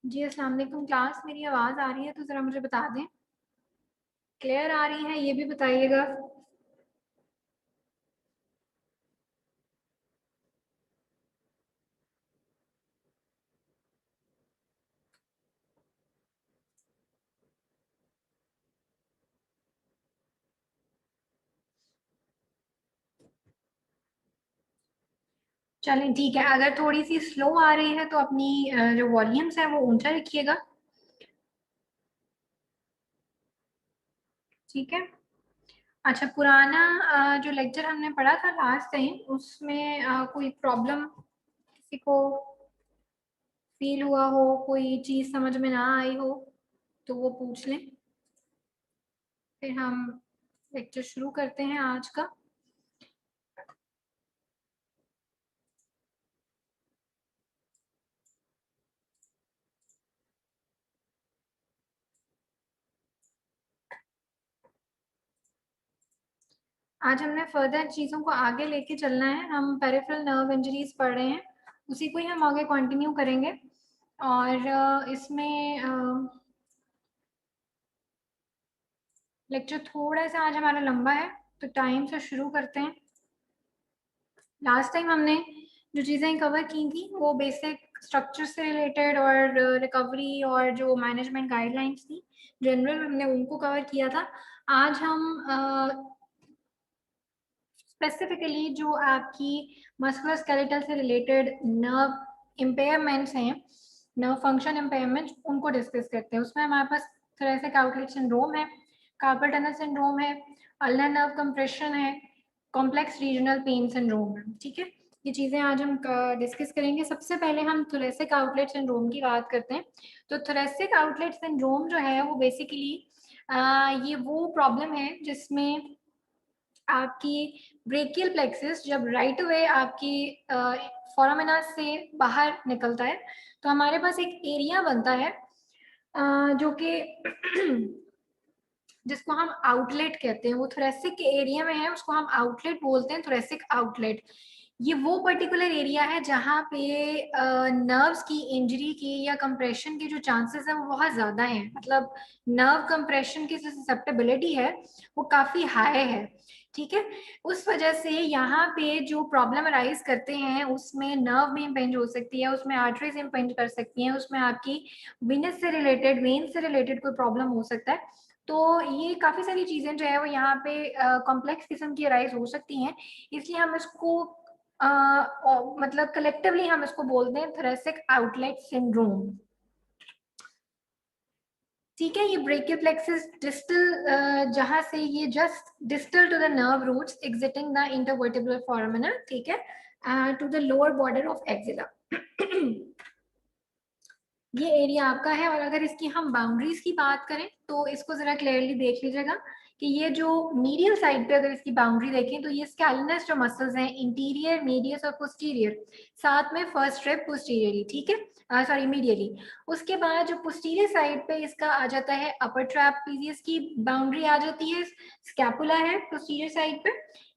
जी अस्सलाम वालेकुम। क्लास मेरी आवाज़ आ रही है तो ज़रा मुझे बता दें। क्लियर आ रही है ये भी बताइएगा। चलें ठीक है, अगर थोड़ी सी स्लो आ रही है तो अपनी जो वॉल्यूम्स है वो ऊंचा रखिएगा। ठीक है। अच्छा, पुराना जो लेक्चर हमने पढ़ा था लास्ट टाइम उसमें कोई प्रॉब्लम किसी को फील हुआ हो, कोई चीज़ समझ में ना आई हो तो वो पूछ लें, फिर हम लेक्चर शुरू करते हैं आज का। आज हमने फर्दर चीज़ों को आगे लेके चलना है। हम पेरिफेरल नर्व इंजरीज पढ़ रहे हैं, उसी को ही हम आगे कंटिन्यू करेंगे। और इसमें लेक्चर थोड़ा सा आज हमारा लंबा है तो टाइम से शुरू करते हैं। लास्ट टाइम हमने जो चीज़ें कवर की थी वो बेसिक स्ट्रक्चर से रिलेटेड और रिकवरी और जो मैनेजमेंट गाइडलाइंस थी जनरल, हमने उनको कवर किया था। आज हम स्पेसिफिकली जो आपकी मस्कुलोस्केलेटल से रिलेटेड नर्व इम्पेयरमेंट्स हैं, नर्व फंक्शन इम्पेयरमेंट, उनको डिस्कस करते हैं। उसमें हमारे पास थोरेसिक आउटलेट सिंड्रोम है, कार्पल टनल सिंड्रोम है, अल्नर नर्व कंप्रेशन है, कॉम्प्लेक्स रीजनल पेन सिंड्रोम है। ठीक है, ये चीज़ें आज हम डिस्कस करेंगे। सबसे पहले हम थोरेसिक आउटलेट सिंड्रोम की बात करते हैं। तो थोरेसिक आउटलेट सिंड्रोम जो है वो बेसिकली ये वो प्रॉब्लम है जिसमें आपकी ब्रेकियल प्लेक्सिस जब राइट वे आपकी फोरामिना से बाहर निकलता है तो हमारे पास एक एरिया बनता है जो कि जिसको हम आउटलेट कहते हैं। वो थोरेसिक के एरिया में है, उसको हम आउटलेट बोलते हैं, थोरेसिक आउटलेट। ये वो पर्टिकुलर एरिया है जहाँ पे नर्व्स की इंजरी की या कंप्रेशन के जो चांसेस है वो बहुत ज़्यादा हैं। मतलब नर्व कंप्रेशन की जो ससेप्टेबिलिटी है वो काफ़ी हाई है। ठीक है, उस वजह से यहाँ पे जो प्रॉब्लम अराइज करते हैं उसमें नर्व भी इम्पेंज हो सकती है, उसमें आर्टरीज इम्पेंज कर सकती हैं, उसमें आपकी विनस से रिलेटेड, वेन से रिलेटेड कोई प्रॉब्लम हो सकता है। तो ये काफ़ी सारी चीज़ें जो है वो यहाँ पे कॉम्प्लेक्स किस्म की अराइज हो सकती हैं। इसलिए हम इसको मतलब कलेक्टिवली हम इसको बोलते हैं थोरेसिक आउटलेट सिंड्रोम। ठीक है, ये ब्रेकियल प्लेक्सिस डिस्टल जहां से ये just distal to the nerve roots exiting the intervertebral foramina, ठीक है, to the lower border of axilla. ये एरिया आपका है। और अगर इसकी हम बाउंड्रीज की बात करें तो इसको जरा क्लियरली देख लीजिएगा कि ये जो मीडियल साइड पे अगर इसकी बाउंड्री देखें तो ये स्कैलिनस जो मसल्स हैं, इंटीरियर, मीडियस और पोस्टीरियर, साथ में फर्स्ट रिब पोस्टीरियरली, ठीक है, सॉरी मीडियली। उसके बाद जो पोस्टीरियर साइड पे इसका आ जाता है अपर ट्रैपेजियस की बाउंड्री आ जाती है, स्कैपुला है पोस्टीरियर साइड पे।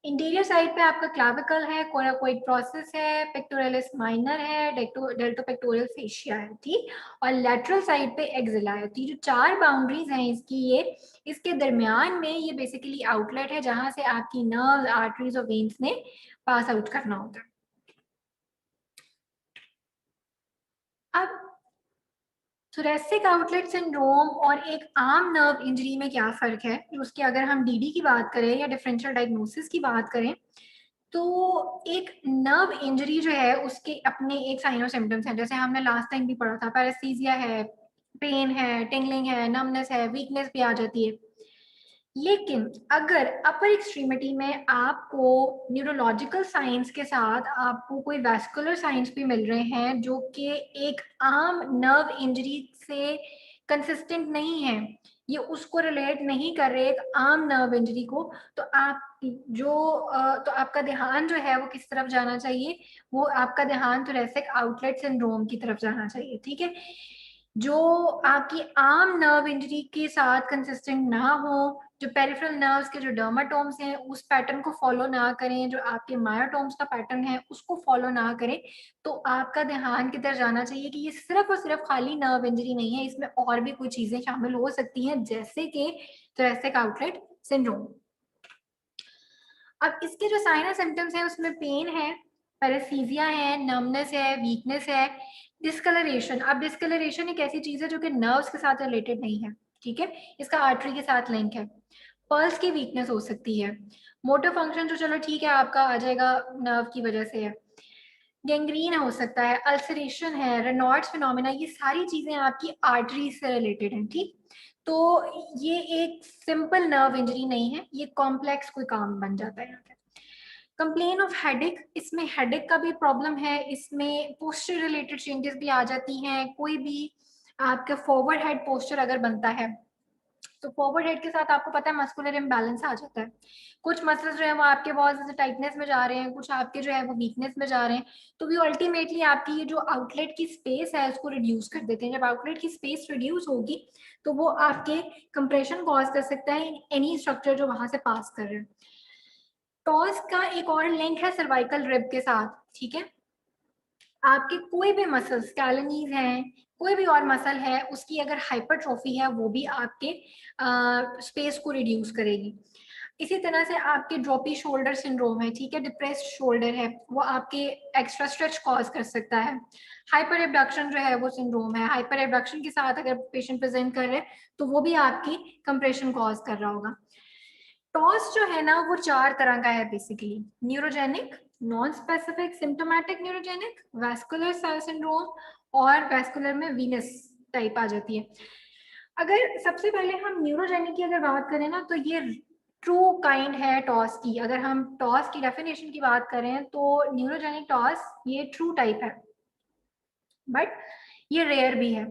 इंटीरियर साइड पे आपका क्लाविकल है, कोराकोइड प्रोसेस है, पेक्टोरलिस माइनर है, डेल्टो पेक्टोरियल फेशिया है, ठीक। और लेटरल साइड पे एक्सिला है। तो ये जो चार बाउंड्रीज हैं इसकी, ये इसके दरमियान में ये बेसिकली आउटलेट है जहां से आपकी नर्व, आर्टरीज और वेन्स ने पास आउट करना होता है। अब थोरेसिक आउटलेट सिंड्रोम और एक आम नर्व इंजरी में क्या फर्क है, उसकी अगर हम डीडी की बात करें या डिफरेंशियल डायग्नोसिस की बात करें तो एक नर्व इंजरी जो है उसके अपने एक साइन और सिम्टम्स हैं। जैसे हमने लास्ट टाइम भी पढ़ा था, पैरास्थीसिया है, पेन है, टिंगलिंग है, नमनेस है, वीकनेस भी आ जाती है। लेकिन अगर अपर एक्सट्रीमिटी में आपको न्यूरोलॉजिकल साइंस के साथ आपको कोई वैस्कुलर साइंस भी मिल रहे हैं जो कि एक आम नर्व इंजरी से कंसिस्टेंट नहीं है, ये उसको रिलेट नहीं कर रहे एक आम नर्व इंजरी को, तो आप तो आपका ध्यान जो है वो किस तरफ जाना चाहिए, वो आपका ध्यान थोरेसिक आउटलेट सिंड्रोम की तरफ जाना चाहिए। ठीक है, जो आपकी आम नर्व इंजरी के साथ कंसिस्टेंट ना हो, जो पेरिफेरल नर्व्स के जो डर्माटोम्स हैं उस पैटर्न को फॉलो ना करें, जो आपके मायोटोम्स का पैटर्न है उसको फॉलो ना करें, तो आपका ध्यान किधर जाना चाहिए कि ये सिर्फ और सिर्फ खाली नर्व इंजरी नहीं है, इसमें और भी कुछ चीजें शामिल हो सकती हैं, जैसे कि थोरेसिक आउटलेट सिंड्रोम। अब इसके जो साइन और सिम्टम्स हैं उसमें पेन है, पैरेसीजिया है, नमनेस है, वीकनेस है, डिस्कलरेशन। अब डिस्कलरेशन एक ऐसी चीज है जो कि नर्व्स के साथ रिलेटेड नहीं है, ठीक है, इसका आर्टरी के साथ लिंक है। पल्स की वीकनेस हो सकती है। मोटर फंक्शन जो चलो ठीक है आपका आ जाएगा, नर्व की वजह से है। गैंग्रीन हो सकता है, अल्सरेशन है, रेनॉल्ड्स फिनोमेना, ये सारी चीजें आपकी आर्टरी से रिलेटेड हैं, ठीक। तो ये एक सिंपल नर्व इंजरी नहीं है, ये कॉम्प्लेक्स कोई काम बन जाता है यहाँ पे। कंप्लेन ऑफ हेडेक, इसमें हेडेक का भी प्रॉब्लम है, इसमें पोस्चर रिलेटेड चेंजेस भी आ जाती हैं। कोई भी आपका फॉरवर्ड हेड पोस्चर अगर बनता है तो फॉरवर्ड हेड के साथ आपको पता है मस्कुलर इम्बैलेंस आ जाता है, कुछ मसल्स जो है वो आपके बहुत ज्यादा टाइटनेस में जा रहे हैं, कुछ आपके जो है वो वीकनेस में जा रहे हैं, तो भी अल्टीमेटली आपकी ये जो आउटलेट की स्पेस है उसको रिड्यूस कर देते हैं। जब आउटलेट की स्पेस रिड्यूस होगी तो वो आपके कंप्रेशन कॉज कर सकता है इन एनी स्ट्रक्चर जो वहां से पास कर रहे हैं। टॉस का एक और लिंक है सर्वाइकल रिब के साथ, ठीक है। आपके कोई भी मसल, स्कैलेनीज हैं, कोई भी और मसल है, उसकी अगर हाइपरट्रोफी है वो भी आपके स्पेस को रिड्यूस करेगी। इसी तरह से आपके ड्रॉपी शोल्डर सिंड्रोम है, ठीक है, डिप्रेस्ड शोल्डर है, वो आपके एक्स्ट्रा स्ट्रेच कॉज कर सकता है। हाइपर एब्डक्शन जो है वो सिंड्रोम है, हाइपर एब्डक्शन के साथ अगर पेशेंट प्रेजेंट कर रहे हैं तो वो भी आपकी कंप्रेशन कॉज कर रहा होगा। टॉस जो है ना वो चार तरह का है basically, neurogenic, non specific symptomatic neurogenic, vascular cell syndrome, और वैस्कुलर में वीनस टाइप आ जाती है। अगर सबसे पहले हम न्यूरोजेनिक की अगर बात करें ना तो ये ट्रू काइंड है टॉस की। अगर हम टॉस की डेफिनेशन की बात करें तो न्यूरोजेनिक टॉस ये ट्रू टाइप है, बट ये रेयर भी है,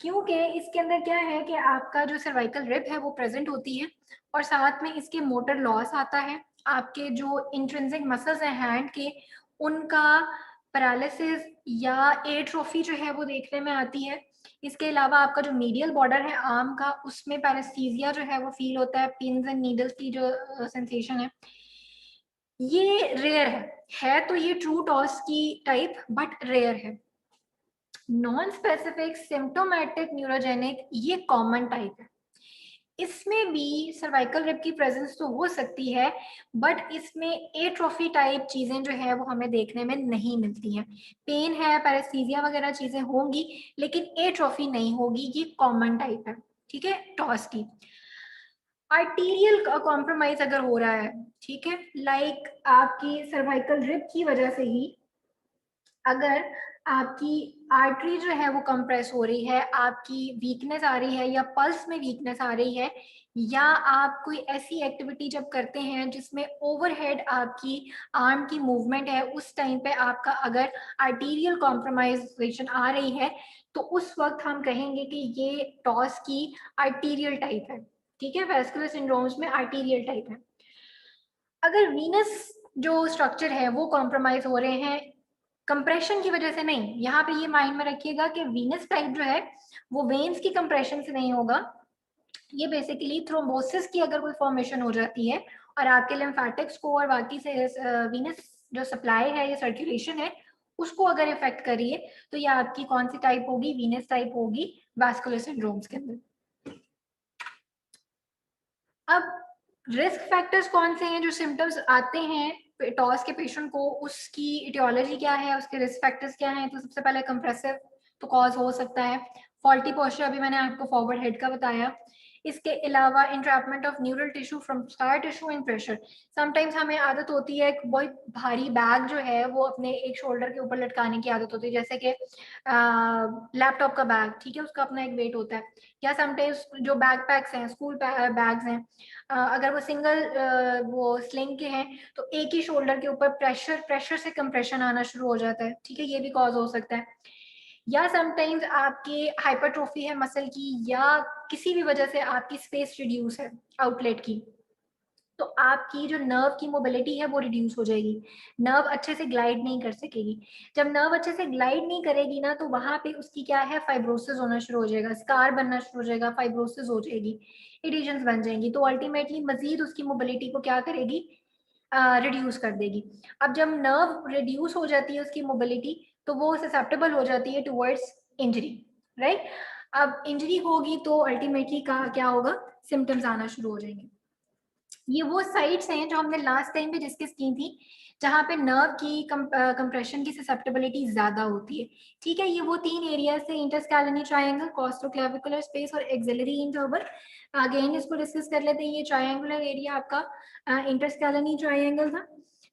क्योंकि इसके अंदर क्या है कि आपका जो सर्वाइकल रिब है वो प्रेजेंट होती है, और साथ में इसके मोटर लॉस आता है, आपके जो इंट्रिंसिक मसल्स हैं हैंड के उनका पैरालिसिस या एट्रोफी जो है वो देखने में आती है। इसके अलावा आपका जो मीडियल बॉर्डर है आर्म का उसमें पैरास्थीसिया जो है वो फील होता है, पिन्स एंड नीडल्स की जो सेंसेशन है। ये रेयर है तो ये ट्रू टॉस की टाइप, बट रेयर है। नॉन स्पेसिफिक सिम्टोमेटिक न्यूरोजेनिक ये कॉमन टाइप है, इसमें भी सर्वाइकल रिब की प्रेजेंस तो हो सकती है, बट इसमें एट्रोफी टाइप चीजें जो है वो हमें देखने में नहीं मिलती हैं। पेन है, पैरेस्थीसिया वगैरह चीजें होंगी, लेकिन एट्रोफी नहीं होगी, ये कॉमन टाइप है, ठीक है, टॉस की। आर्टीरियल कॉम्प्रोमाइज अगर हो रहा है, ठीक है, लाइक आपकी सर्वाइकल रिब की वजह से ही अगर आपकी आर्टरी जो है वो कंप्रेस हो रही है, आपकी वीकनेस आ रही है या पल्स में वीकनेस आ रही है, या आप कोई ऐसी एक्टिविटी जब करते हैं जिसमें ओवरहेड आपकी आर्म की मूवमेंट है, उस टाइम पे आपका अगर आर्टीरियल कॉम्प्रोमाइजेशन आ रही है, तो उस वक्त हम कहेंगे कि ये टॉस की आर्टीरियल टाइप है, ठीक है, वैस्कुलर सिंड्रोम्स में आर्टीरियल टाइप है। अगर वीनस जो स्ट्रक्चर है वो कॉम्प्रोमाइज हो रहे हैं कंप्रेशन की वजह से नहीं, यहाँ पे ये माइंड में रखिएगा कि वीनस टाइप जो है वो वेन्स की कंप्रेशन से नहीं होगा, ये बेसिकली थ्रोम्बोसिस की अगर कोई फॉर्मेशन हो जाती है और आपके लिम्फेटिक्स को और बाकी से वीनस जो सप्लाई है या सर्कुलेशन है उसको अगर इफेक्ट करिए, तो ये आपकी कौन सी टाइप होगी, वीनस टाइप होगी वैस्कुलर सिंड्रोम्स के अंदर। अब रिस्क फैक्टर्स कौन से हैं जो सिम्टम्स आते हैं टॉस के पेशेंट को, उसकी इटियोलॉजी क्या है, उसके रिस्क फैक्टर्स क्या हैं। तो सबसे पहले कंप्रेसिव तो कॉज हो सकता है, फॉल्टी पोस्चर अभी मैंने आपको फॉरवर्ड हेड का बताया। इसके अलावा entrapment of neural tissue from scar tissue in pressure, sometimes हमें आदत होती है बहुत भारी बैग जो है वो अपने एक शोल्डर के ऊपर लटकाने की आदत होती है, जैसे कि लैपटॉप का बैग, ठीक है, उसका अपना एक वेट होता है, या समटाइम्स जो बैकपैक्स हैं, स्कूल बैग्स हैं, अगर वो सिंगल वो स्लिंग के हैं तो एक ही शोल्डर के ऊपर प्रेशर प्रेशर से कंप्रेशन आना शुरू हो जाता है, ठीक है, ये भी कॉज हो सकता है। या समटाइम्स आपकी हाइपरट्रोफी है मसल की, या किसी भी वजह से आपकी स्पेस रिड्यूस है आउटलेट की, तो आपकी जो नर्व की मोबिलिटी है वो रिड्यूस हो जाएगी, नर्व अच्छे से ग्लाइड नहीं कर सकेगी। जब नर्व अच्छे से ग्लाइड नहीं करेगी ना, तो वहां पे उसकी क्या है, फाइब्रोसिस होना शुरू हो जाएगा, स्कार बनना शुरू हो जाएगा, फाइब्रोसिस हो जाएगी, एडिशंस बन जाएंगी। तो अल्टीमेटली मजीद उसकी मोबिलिटी को क्या करेगी, रिड्यूस कर देगी। अब जब नर्व रिड्यूस हो जाती है उसकी मोबिलिटी, तो वो ससेप्टेबल हो जाती है टुवर्ड्स इंजरी, राइट। अब इंजरी होगी तो अल्टीमेटली क्या होगा, सिम्टम्स आना शुरू हो जाएंगे। ये वो साइट्स हैं जो हमने लास्ट टाइम भी डिस्कस की थी, जहाँ पे नर्व की कंप्रेशन की ससेप्टेबिलिटी ज्यादा होती है। ठीक है, ये वो तीन एरिया से, इंटरस्कैलेनी ट्रायंगल, कॉस्टोक्लेविकुलर स्पेस और एक्सिलरी इंटरवल। अगेन इसको डिस्कस कर लेते हैं। ये ट्रायंगुलर एरिया आपका इंटरस्कैलेनी ट्रायंगल था,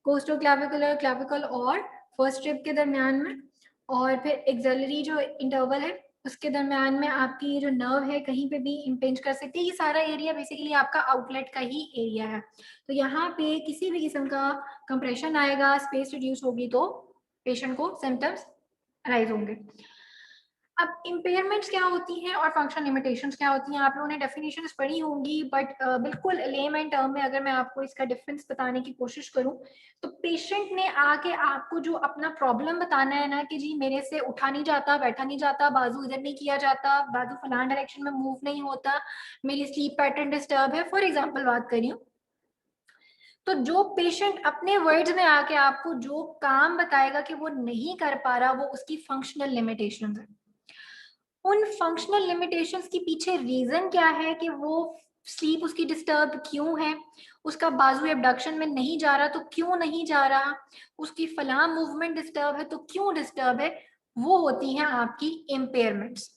कोस्टोक्लेविकुलर क्लेविकल और फर्स्ट रिब के दरमियान में, और फिर एक्सिलरी जो इंटरवल है उसके दरमियान में आपकी जो नर्व है कहीं पे भी इम्पेंज कर सकती है। ये सारा एरिया बेसिकली आपका आउटलेट का ही एरिया है। तो यहाँ पे किसी भी किस्म का कंप्रेशन आएगा, स्पेस रिड्यूस होगी, तो पेशेंट को सिम्टम्स अराइज होंगे। अब इम्पेयरमेंट्स क्या होती हैं और फंक्शन लिमिटेशंस क्या होती हैं, आप लोगों ने डेफिनेशंस पढ़ी होंगी, बट बिल्कुल लेमन टर्म में अगर मैं आपको इसका डिफरेंस बताने की कोशिश करूं, तो पेशेंट ने आके आपको जो अपना प्रॉब्लम बताना है ना, कि जी मेरे से उठा नहीं जाता, बैठा नहीं जाता, बाजू इधर नहीं किया जाता, बाजू फलान डायरेक्शन में मूव नहीं होता, मेरी स्लीप पैटर्न डिस्टर्ब है, फॉर एग्जाम्पल बात कर रही हूँ। तो जो पेशेंट अपने वर्ड्स में आके आपको जो काम बताएगा कि वो नहीं कर पा रहा, वो उसकी फंक्शनल लिमिटेशंस है। उन फंक्शनल लिमिटेशंस के पीछे रीजन क्या है, कि वो स्लीप उसकी डिस्टर्ब क्यों है, उसका बाजू एबडक्शन में नहीं जा रहा तो क्यों नहीं जा रहा, उसकी फलां मूवमेंट डिस्टर्ब है तो क्यों डिस्टर्ब है, वो होती हैं आपकी इम्पेयरमेंट्स।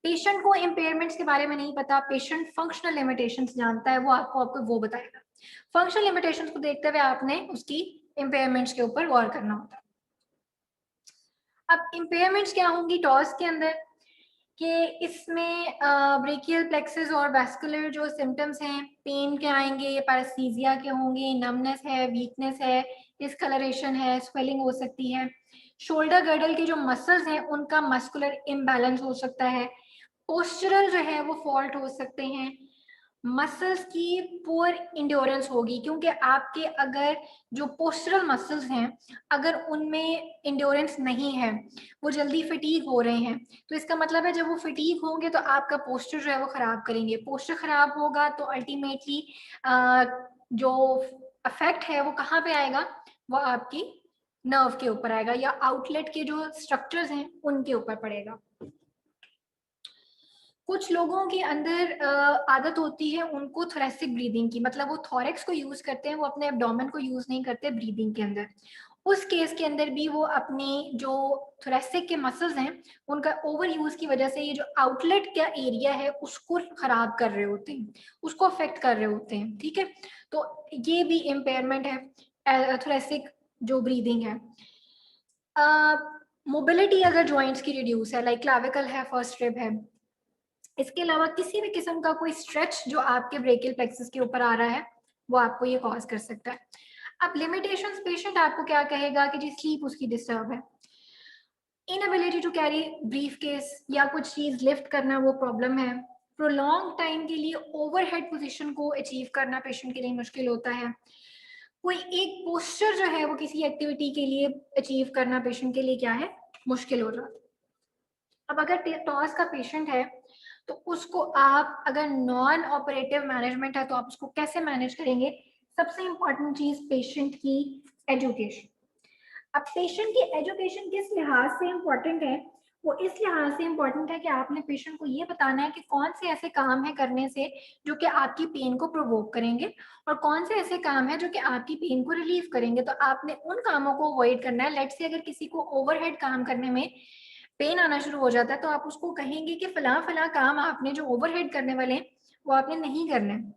पेशेंट को इम्पेयरमेंट्स के बारे में नहीं पता, पेशेंट फंक्शनल लिमिटेशंस जानता है, वो आपको वो बताएगा। फंक्शनल लिमिटेशंस को देखते हुए आपने उसकी इम्पेयरमेंट्स के ऊपर गौर करना होता है। अब इम्पेयरमेंट्स क्या होंगी टॉस के अंदर, कि इसमें ब्रेकियल प्लेक्सस और वैस्कुलर जो सिम्टम्स हैं पेन के आएंगे, ये पैरास्थीजिया के होंगे, नमनेस है, वीकनेस है, डिस्कलरेशन है, स्वेलिंग हो सकती है। शोल्डर गर्डल के जो मसल्स हैं उनका मस्कुलर इम्बैलेंस हो सकता है, पोस्चरल जो है वो फॉल्ट हो सकते हैं, मसल्स की पुअर इंड्योरेंस होगी, क्योंकि आपके अगर जो पोस्चरल मसल्स हैं अगर उनमें इंड्योरेंस नहीं है, वो जल्दी फिटीग हो रहे हैं, तो इसका मतलब है जब वो फिटीग होंगे तो आपका पोस्चर जो है वो खराब करेंगे। पोस्चर खराब होगा तो अल्टीमेटली जो अफेक्ट है वो कहाँ पे आएगा, वो आपकी नर्व के ऊपर आएगा, या आउटलेट के जो स्ट्रक्चर्स हैं उनके ऊपर पड़ेगा। कुछ लोगों के अंदर आदत होती है उनको थोरेसिक ब्रीदिंग की, मतलब वो थोरेक्स को यूज करते हैं, वो अपने एब्डोमेन को यूज नहीं करते ब्रीदिंग के अंदर। उस केस के अंदर भी वो अपनी जो थोरेसिक के मसल्स हैं उनका ओवर यूज की वजह से ये जो आउटलेट का एरिया है उसको खराब कर रहे होते हैं, उसको अफेक्ट कर रहे होते हैं। ठीक है, तो ये भी इम्पेयरमेंट है थोरेसिक जो ब्रीदिंग है। मोबिलिटी अगर जॉइंट्स की रिड्यूस है, लाइक क्लाविकल है, फर्स्ट रिब है, इसके अलावा किसी भी किस्म का कोई स्ट्रेच जो आपके ब्रेकियल प्लेक्सस के ऊपर आ रहा है, वो आपको ये कॉज कर सकता है। अब लिमिटेशंस, पेशेंट आपको क्या कहेगा कि जी स्लीप उसकी डिस्टर्ब है, inability to carry briefcase या कुछ चीज लिफ्ट करना वो प्रॉब्लम है, प्रोलॉन्ग टाइम के लिए ओवरहेड पोजीशन को अचीव करना पेशेंट के लिए मुश्किल होता है, कोई एक पोस्चर जो है वो किसी एक्टिविटी के लिए अचीव करना पेशेंट के लिए क्या है, मुश्किल हो रहा है। अब अगर टॉस का पेशेंट है तो उसको आप अगर नॉन ऑपरेटिव मैनेजमेंट है तो आप उसको कैसे मैनेज करेंगे, सबसे इंपॉर्टेंट चीज पेशेंट की एजुकेशन। अब पेशेंट की एजुकेशन किस लिहाज से इंपॉर्टेंट है, वो इस लिहाज से इंपॉर्टेंट है कि आपने पेशेंट को ये बताना है कि कौन से ऐसे काम है करने से जो कि आपकी पेन को प्रोवोक करेंगे, और कौन से ऐसे काम है जो कि आपकी पेन को रिलीव करेंगे। तो आपने उन कामों को अवॉइड करना है। लेट्स से अगर किसी को ओवरहेड काम करने में पेन आना शुरू हो जाता है तो आप उसको कहेंगे कि फला फला काम आपने जो ओवरहेड करने वाले हैं वो आपने नहीं करना है।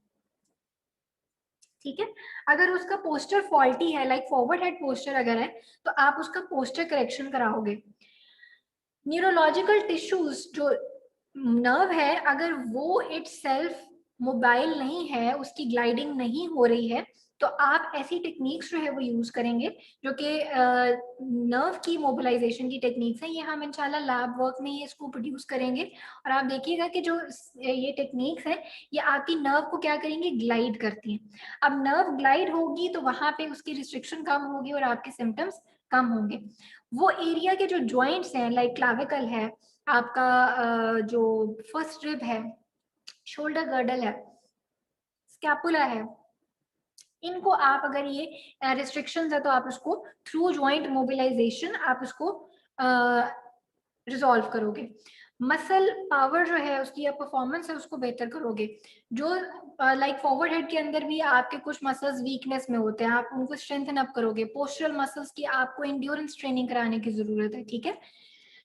ठीक है, अगर उसका पोस्टर फॉल्टी है, लाइक फॉरवर्ड हेड पोस्टर अगर है, तो आप उसका पोस्टर करेक्शन कराओगे। न्यूरोलॉजिकल टिश्यूज जो नर्व है अगर वो इट सेल्फ मोबाइल नहीं है, उसकी ग्लाइडिंग नहीं हो रही है, तो आप ऐसी टेक्निक्स जो है वो यूज करेंगे जो कि नर्व की मोबिलाइजेशन की टेक्निक्स हैं। ये हम इंशाल्लाह लैब वर्क में ये इसको प्रोड्यूस करेंगे और आप देखिएगा कि जो ये टेक्निक्स हैं ये आपकी नर्व को क्या करेंगे, ग्लाइड करती हैं। अब नर्व ग्लाइड होगी तो वहां पे उसकी रिस्ट्रिक्शन कम होगी और आपके सिम्टम्स कम होंगे। वो एरिया के जो ज्वाइंट्स हैं, लाइक क्लाविकल है आपका, जो फर्स्ट रिब है, शोल्डर गर्डल है, स्कैपुला है, इनको आप अगर ये रिस्ट्रिक्शंस है तो आप उसको थ्रू ज्वाइंट मोबिलाइजेशन आप उसको रिजॉल्व करोगे। मसल पावर जो है उसकी या परफॉर्मेंस है उसको बेहतर करोगे। जो लाइक फॉरवर्ड हेड के अंदर भी आपके कुछ मसल्स वीकनेस में होते हैं, आप उनको स्ट्रेंथन अप करोगे। पोस्चरल मसल्स की आपको इंड्योरेंस ट्रेनिंग कराने की जरूरत है, ठीक है।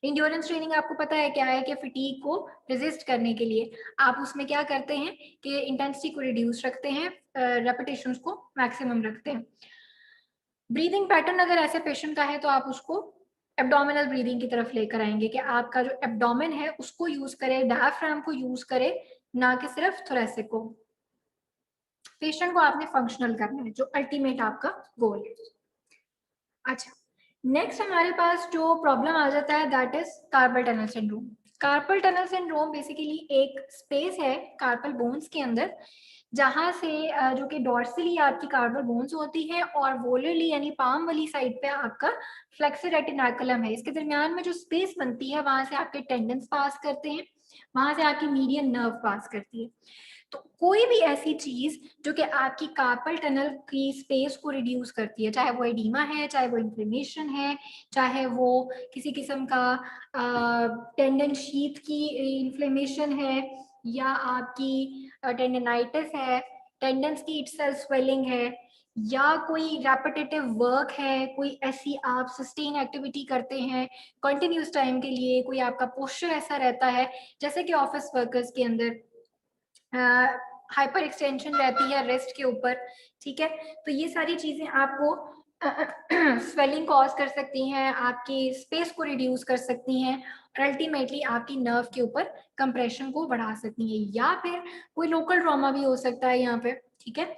इंड्योरेंस ट्रेनिंग आपको पता है क्या है, कि फटीग को रेजिस्ट करने के लिए आप उसमें क्या करते हैं कि इंटेंसिटी को रिड्यूस रखते हैं, रेपिटेशंस को मैक्सिमम रखते हैं। ब्रीदिंग पैटर्न अगर ऐसे पेशेंट का है तो आप उसको एब्डोमिनल ब्रीदिंग की तरफ लेकर आएंगे कि आपका जो एब्डोमेन है उसको यूज करे, डायफ्राम को यूज करे, ना कि सिर्फ थोरेसिक को। पेशेंट को आपने फंक्शनल करना है, जो अल्टीमेट आपका गोल है। अच्छा, नेक्स्ट हमारे पास जो प्रॉब्लम आ जाता है that is carpal tunnel syndrome. Carpal tunnel syndrome basically एक स्पेस है कार्पल बोन्स के अंदर, जहां से जो कि डॉर्सली आपकी कार्पल बोन्स होती है और वोलरली यानी पाम वाली साइड पे आपका फ्लेक्सर रेटिनाकुलम है। इसके दरमियान में जो स्पेस बनती है वहां से आपके टेंडेंस पास करते हैं, वहां से आपकी मीडियन नर्व पास करती है। तो कोई भी ऐसी चीज जो कि आपकी कार्पल टनल की स्पेस को रिड्यूस करती है, चाहे वो एडीमा है, चाहे वो इन्फ्लेमेशन है, चाहे वो किसी किस्म का टेंडन शीथ की इन्फ्लेमेशन है, या आपकी टेंडनाइटिस है, टेंडन्स की इटसेल्फ स्वेलिंग है, या कोई रेपिटेटिव वर्क है, कोई ऐसी आप सस्टेन एक्टिविटी करते हैं कंटिन्यूस टाइम के लिए, कोई आपका पोस्चर ऐसा रहता है जैसे कि ऑफिस वर्कर्स के अंदर हाइपर एक्सटेंशन रहती है रेस्ट के ऊपर, ठीक है। तो ये सारी चीजें आपको स्वेलिंग कॉज कर सकती हैं, आपकी स्पेस को रिड्यूस कर सकती हैं और अल्टीमेटली आपकी नर्व के ऊपर कंप्रेशन को बढ़ा सकती हैं। या फिर कोई लोकल ट्रॉमा भी हो सकता है यहाँ पे, ठीक है।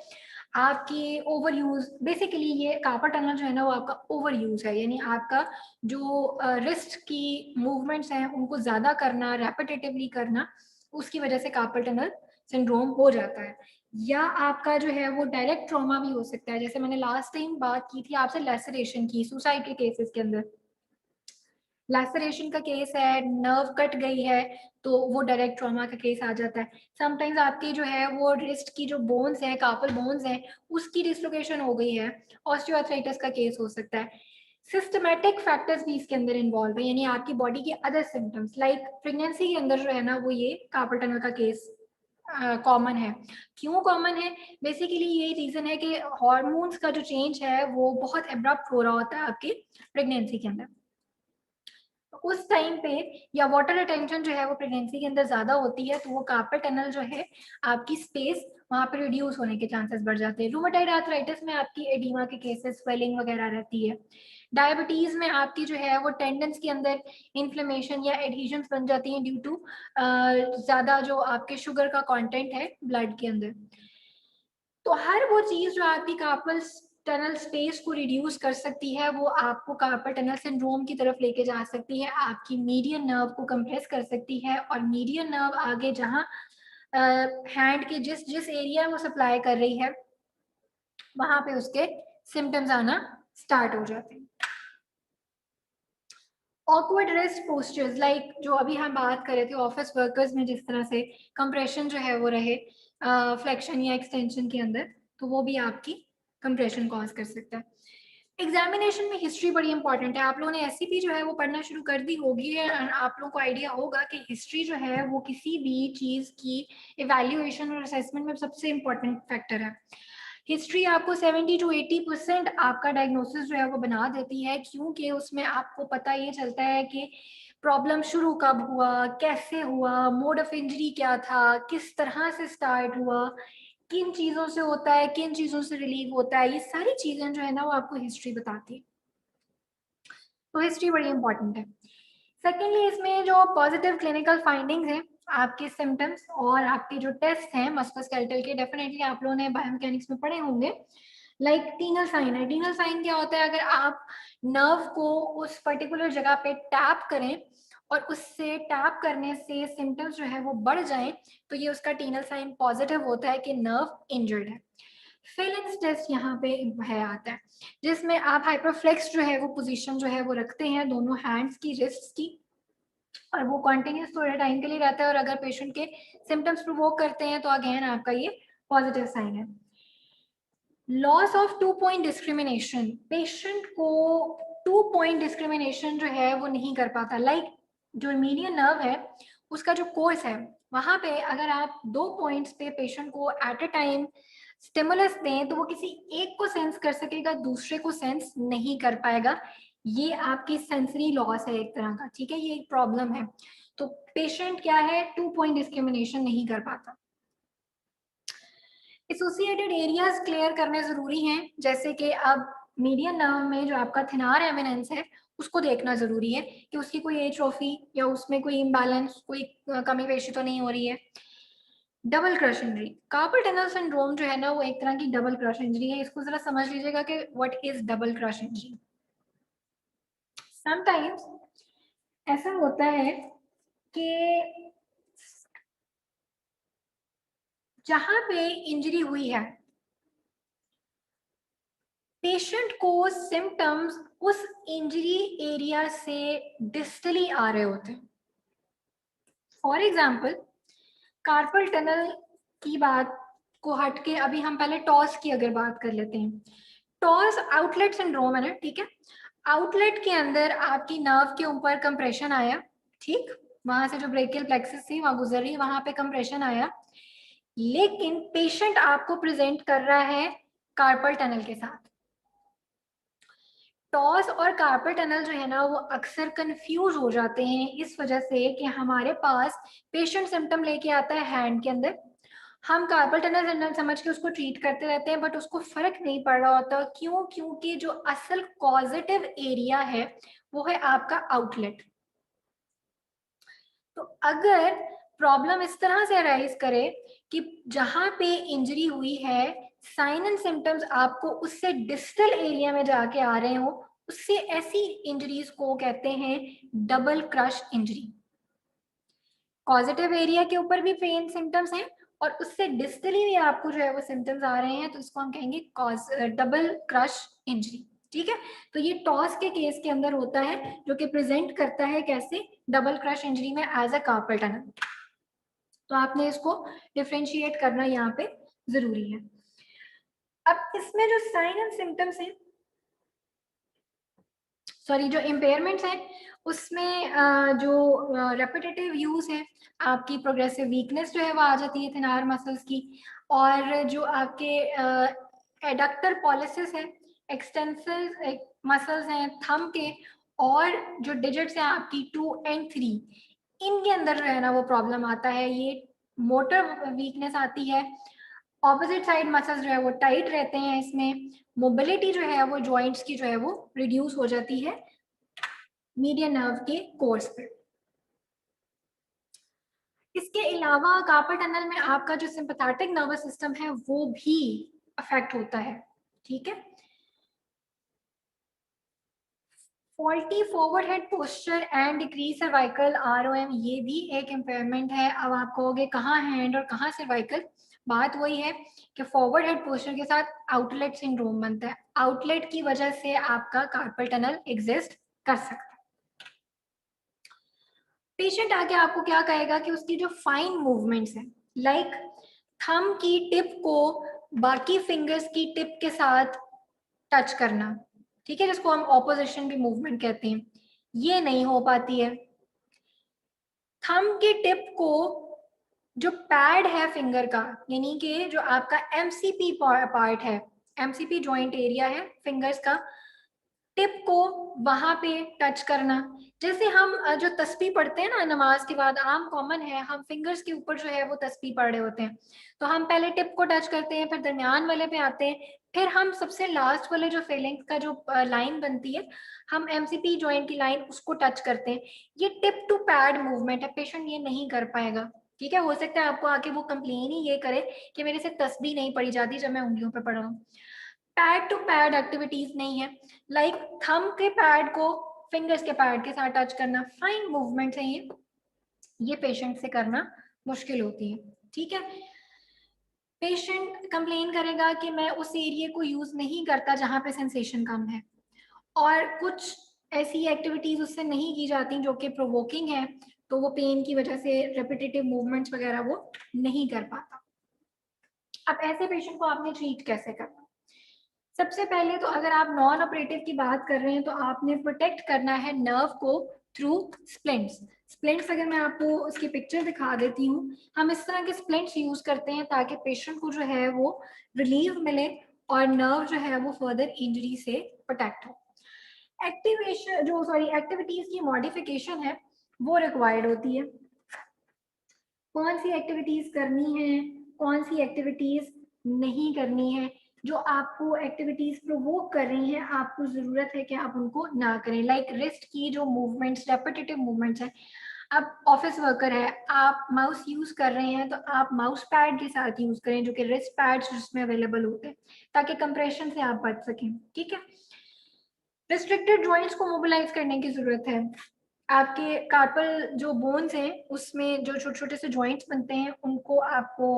आपकी ओवर यूज, बेसिकली ये कार्पल टनल जो है ना वो आपका ओवर यूज है, यानी आपका जो रिस्ट की मूवमेंट्स हैं उनको ज्यादा करना, रेपिटेटिवली करना, उसकी वजह से कार्पल टनल सिंड्रोम हो जाता है। या आपका जो है वो डायरेक्ट ट्रॉमा भी हो सकता है, जैसे मैंने लास्ट टाइम बात की थी आपसे लैसरेशन की, सुसाइड के केसेस के अंदर लैसरेशन का केस है, नर्व कट गई है, तो वो डायरेक्ट ट्रॉमा का केस आ जाता है। समटाइम्स आपकी जो है वो रिस्ट की जो बोन्स है, कार्पल बोन्स है, उसकी डिसलोकेशन हो गई है, ऑस्टियोआर्थराइटिस का केस हो सकता है। सिस्टमेटिक फैक्टर्स भी इसके अंदर इन्वॉल्व है, यानी आपकी बॉडी के अदर सिम्टम्स लाइक प्रेगनेंसी के अंदर जो है ना वो ये कार्पल टनल का केस कॉमन है। क्यों कॉमन है? बेसिकली ये रीजन है कि हार्मोन्स का जो चेंज है वो बहुत एब्रप्ट हो रहा होता है आपकी प्रेगनेंसी के अंदर। तो उस टाइम पे या वाटर रिटेंशन जो है वो प्रेगनेंसी के अंदर ज्यादा होती है, तो वो कार्पल टनल जो है आपकी स्पेस वहां पे रिड्यूस होने के चांसेस बढ़ जाते हैं। रूमेटाइड आर्थराइटिस में आपकी एडिमा के केसेस, स्वेलिंग वगैरह रहती है। डायबिटीज में आपकी जो है वो टेंडेंस के अंदर इन्फ्लेमेशन या एडहेजन्स बन जाती हैं ड्यू टू ज्यादा जो आपके शुगर का कंटेंट है ब्लड के अंदर। तो हर वो चीज जो आपकी कार्पल टनल स्पेस को रिड्यूस कर सकती है वो आपको कार्पल टनल सिंड्रोम की तरफ लेके जा सकती है, आपकी मीडियन नर्व को कंप्रेस कर सकती है, और मीडियन नर्व आगे जहां हैंड के जिस जिस एरिया वो सप्लाई कर रही है वहां पे उसके सिम्टम्स आना स्टार्ट हो जाते हैं। ऑकवर्ड रेस्ट पोस्चर्स लाइक जो अभी हम बात कर रहे थे ऑफिस वर्कर्स में, जिस तरह से कंप्रेशन जो है वो रहे फ्लेक्शन या एक्सटेंशन के अंदर, तो वो भी आपकी कंप्रेशन कॉज कर सकता है। एग्जामिनेशन में हिस्ट्री बड़ी इंपॉर्टेंट है। आप लोगों ने एससीपी जो है वो पढ़ना शुरू कर दी होगी है, आप लोगों को आइडिया होगा कि हिस्ट्री जो है वो किसी भी चीज की इवैल्यूएशन और असेसमेंट में सबसे इंपॉर्टेंट फैक्टर है। हिस्ट्री आपको 70 to 80% आपका डायग्नोसिस जो है वो बना देती है, क्योंकि उसमें आपको पता ये चलता है कि प्रॉब्लम शुरू कब हुआ, कैसे हुआ, मोड ऑफ इंजरी क्या था, किस तरह से स्टार्ट हुआ, किन चीजों से होता है, किन चीजों से रिलीव होता है, ये सारी चीजें जो है ना वो आपको हिस्ट्री बताती है। तो हिस्ट्री बड़ी इंपॉर्टेंट है। सेकेंडली इसमें जो पॉजिटिव क्लिनिकल फाइंडिंग्स हैं आपके सिम्टम्स और आपके जो टेस्ट हैं मस्कुलोस्केलेटल के, डेफिनेटली आप लोगों ने बायोमैकेनिक्स में पढ़े होंगे। लाइक टीनल साइन है। टीनल साइन क्या होता है? अगर आप नर्व को उस पर्टिकुलर जगह पे टैप करें और उससे टैप करने से सिम्टम्स जो है वो बढ़ जाएं, तो ये उसका टीनल साइन पॉजिटिव होता है कि नर्व इंजर्ड है। फेलेंस टेस्ट यहाँ पे है आता है, जिसमें आप हाइपरफ्लेक्स जो है वो पोजीशन जो है वो रखते हैं दोनों हैंड्स की, रिस्ट्स की, और वो कंटिन्यूस थोड़े टाइम के लिए रहता है, और अगर पेशेंट के सिम्टम्स प्रोवोक करते हैं तो अगेन आपका ये पॉजिटिव साइन है। Loss of 2 point discrimination, patient को 2 पॉइंट डिस्क्रिमिनेशन जो है वो नहीं कर पाता। लाइक जो मीडियन नर्व है उसका जो कोर्स है, वहां पे अगर आप 2 पॉइंट्स पे पेशेंट को एट अ टाइम स्टिमुलस दें तो वो किसी एक को सेंस कर सकेगा, दूसरे को सेंस नहीं कर पाएगा। ये आपकी सेंसरी लॉस है एक तरह का, ठीक है, ये एक प्रॉब्लम है। तो पेशेंट क्या है, 2 पॉइंट डिस्क्रिमिनेशन नहीं कर पाता। एसोसिएटेड एरियाज क्लियर करने जरूरी हैं, जैसे कि अब मीडियन नर्व में जो आपका थिनार एमिनेंस है उसको देखना जरूरी है कि उसकी कोई एट्रोफी या उसमें कोई इम्बैलेंस, कोई कमी पेशी तो नहीं हो रही है। Double crush injury, carpal tunnel syndrome जो है ना वो एक तरह की डबल क्रश इंजरी है। इसको जरा समझ लीजिएगा कि what is double crush injury. Sometimes ऐसा होता है कि जहां पे इंजरी हुई है पेशेंट को सिम्टम्स उस इंजरी एरिया से डिस्टली आ रहे होते हैं। फॉर एग्जाम्पल कार्पल टनल की बात को हटके अभी हम पहले टॉस की अगर बात कर लेते हैं। टॉस आउटलेट सिंड्रोम है ना, ठीक है। आउटलेट के अंदर आपकी नर्व के ऊपर कंप्रेशन आया, ठीक, वहां से जो ब्रेकियल प्लेक्सस थी वहां गुजर रही, वहां पे कंप्रेशन आया, लेकिन पेशेंट आपको प्रेजेंट कर रहा है कार्पल टनल के साथ। टॉस और कार्पल टनल जो है ना वो अक्सर कंफ्यूज हो जाते हैं इस वजह से कि हमारे पास पेशेंट सिम्टम लेके आता है हैंड के अंदर, हम कार्पल टनल सिंड्रोम समझ के उसको ट्रीट करते रहते हैं, बट उसको फर्क नहीं पड़ रहा होता। क्यों? क्योंकि जो असल कॉजेटिव एरिया है वो है आपका आउटलेट। तो अगर प्रॉब्लम इस तरह से अराइज करे कि जहां पे इंजरी हुई है साइन एंड सिम्टम्स आपको उससे डिस्टल एरिया में जाके आ रहे हो, उससे ऐसी इंजरीज को कहते हैं double crush injury. Positive area के ऊपर भी पेन सिम्टम्स हैं और उससे डिस्टली भी आपको जो है वो सिम्टम्स आ रहे हैं, तो इसको हम कहेंगे डबल क्रश इंजरी, ठीक है। तो ये टॉस के केस के अंदर होता है जो कि प्रेजेंट करता है कैसे, डबल क्रश इंजरी में एज अ कार्पल टनल। तो आपने इसको डिफ्रेंशिएट करना यहाँ पे जरूरी है। अब इसमें जो साइन एंड सिम्टम्स हैं, सॉरी जो इम्पेयरमेंट्स हैं, उसमें जो रेपिटेटिव यूज है, आपकी प्रोग्रेसिव वीकनेस जो है वो आ जाती है थिनार मसल्स की, और जो आपके एडक्टर पॉलिसिस है, एक्सटेंसिव मसल्स हैं थंब के, और जो डिजिट्स हैं आपकी 2 और 3, इनके अंदर जो है ना वो प्रॉब्लम आता है, ये मोटर वीकनेस आती है। ऑपोजिट साइड मसल्स जो है वो टाइट रहते हैं, इसमें मोबिलिटी जो है वो जॉइंट्स की जो है वो रिड्यूस हो जाती है मीडियन नर्व के कोर्स पे। इसके अलावा कार्पल टनल में आपका जो सिंपैथेटिक नर्वस सिस्टम है वो भी अफेक्ट होता है, ठीक है। Faulty forward head posture and decrease cervical ROM, ये भी एक इम्पेयरमेंट है। अब आप कहोगे कहाँ हैंड और कहाँ सर्वाइकल, बात वही है कि फॉरवर्ड हेड पोस्चर के साथ आउटलेट सिंड्रोम बनता है, आउटलेट की वजह से आपका कार्पल टनल एग्जिस्ट कर सकता है। पेशेंट आके आपको क्या कहेगा कि उसकी जो फाइन मूवमेंट्स हैं, लाइक थंब की टिप को बाकी फिंगर्स की टिप के साथ टच करना, ठीक है, जिसको हम ऑपोजिशन भी मूवमेंट कहते हैं, ये नहीं हो पाती है। थंब की टिप को जो पैड है फिंगर का, यानी कि जो आपका एमसीपी पार्ट है, एमसीपी जॉइंट एरिया है फिंगर्स का, टिप को वहां पे टच करना। जैसे हम जो तस्बीह पढ़ते हैं ना नमाज के बाद, आम कॉमन है हम फिंगर्स के ऊपर जो है वो तस्बीह पढ़ रहे होते हैं, तो हम पहले टिप को टच करते हैं, फिर दरमियान वाले पे आते हैं, फिर हम सबसे लास्ट वाले जो फेलिंग्स का जो लाइन बनती है, हम एमसीपी जॉइंट की लाइन उसको टच करते हैं। ये टिप टू पैड मूवमेंट है, पेशेंट ये नहीं कर पाएगा। ठीक है, हो सकता है आपको आके वो कंप्लेन ही ये करे कि मेरे से तस्बीह नहीं पड़ी जाती जब मैं उंगलियों पे पढ़ रहा हूँ। पैड टू पैड एक्टिविटीज नहीं है, लाइक थंब के पैड को फिंगर्स के पैड के साथ टच करना, फाइन मूवमेंट है ये पेशेंट से करना मुश्किल होती है। ठीक है, पेशेंट कंप्लेन करेगा कि मैं उस एरिया को यूज नहीं करता जहां पे सेंसेशन कम है, और कुछ ऐसी एक्टिविटीज उससे नहीं की जाती जो कि प्रोवोकिंग है, तो वो पेन की वजह से रेपिटेटिव मूवमेंट्स वगैरह वो नहीं कर पाता। अब ऐसे पेशेंट को आपने ट्रीट कैसे करना? सबसे पहले तो अगर आप नॉन ऑपरेटिव की बात कर रहे हैं तो आपने प्रोटेक्ट करना है नर्व को थ्रू स्प्लिंट्स। स्प्लिंट्स अगर मैं आपको उसकी पिक्चर दिखा देती हूँ, हम इस तरह के स्प्लिंट्स यूज करते हैं ताकि पेशेंट को जो है वो रिलीफ मिले और नर्व जो है वो फर्दर इंजरी से प्रोटेक्ट हो। एक्टिवेशन जो सॉरी एक्टिविटीज की मॉडिफिकेशन है वो रिक्वायर्ड होती है। कौन सी एक्टिविटीज करनी है, कौन सी एक्टिविटीज नहीं करनी है, जो आपको एक्टिविटीज प्रोवोक कर रही हैं आपको जरूरत है कि आप उनको ना करें। लाइक रिस्ट की जो मूवमेंट्स रेपिटेटिव मूवमेंट्स हैं, आप ऑफिस वर्कर है, आप माउस यूज कर रहे हैं तो आप माउस पैड के साथ यूज करें जो कि रिस्ट पैड्स जिसमें अवेलेबल होते हैं, ताकि कंप्रेशन से आप बच सकें। ठीक है, रिस्ट्रिक्टेड जॉइंट्स को मोबिलाइज करने की जरूरत है। आपके कार्पल जो बोन्स हैं उसमें जो छोटे छोटे से जॉइंट्स बनते हैं उनको आपको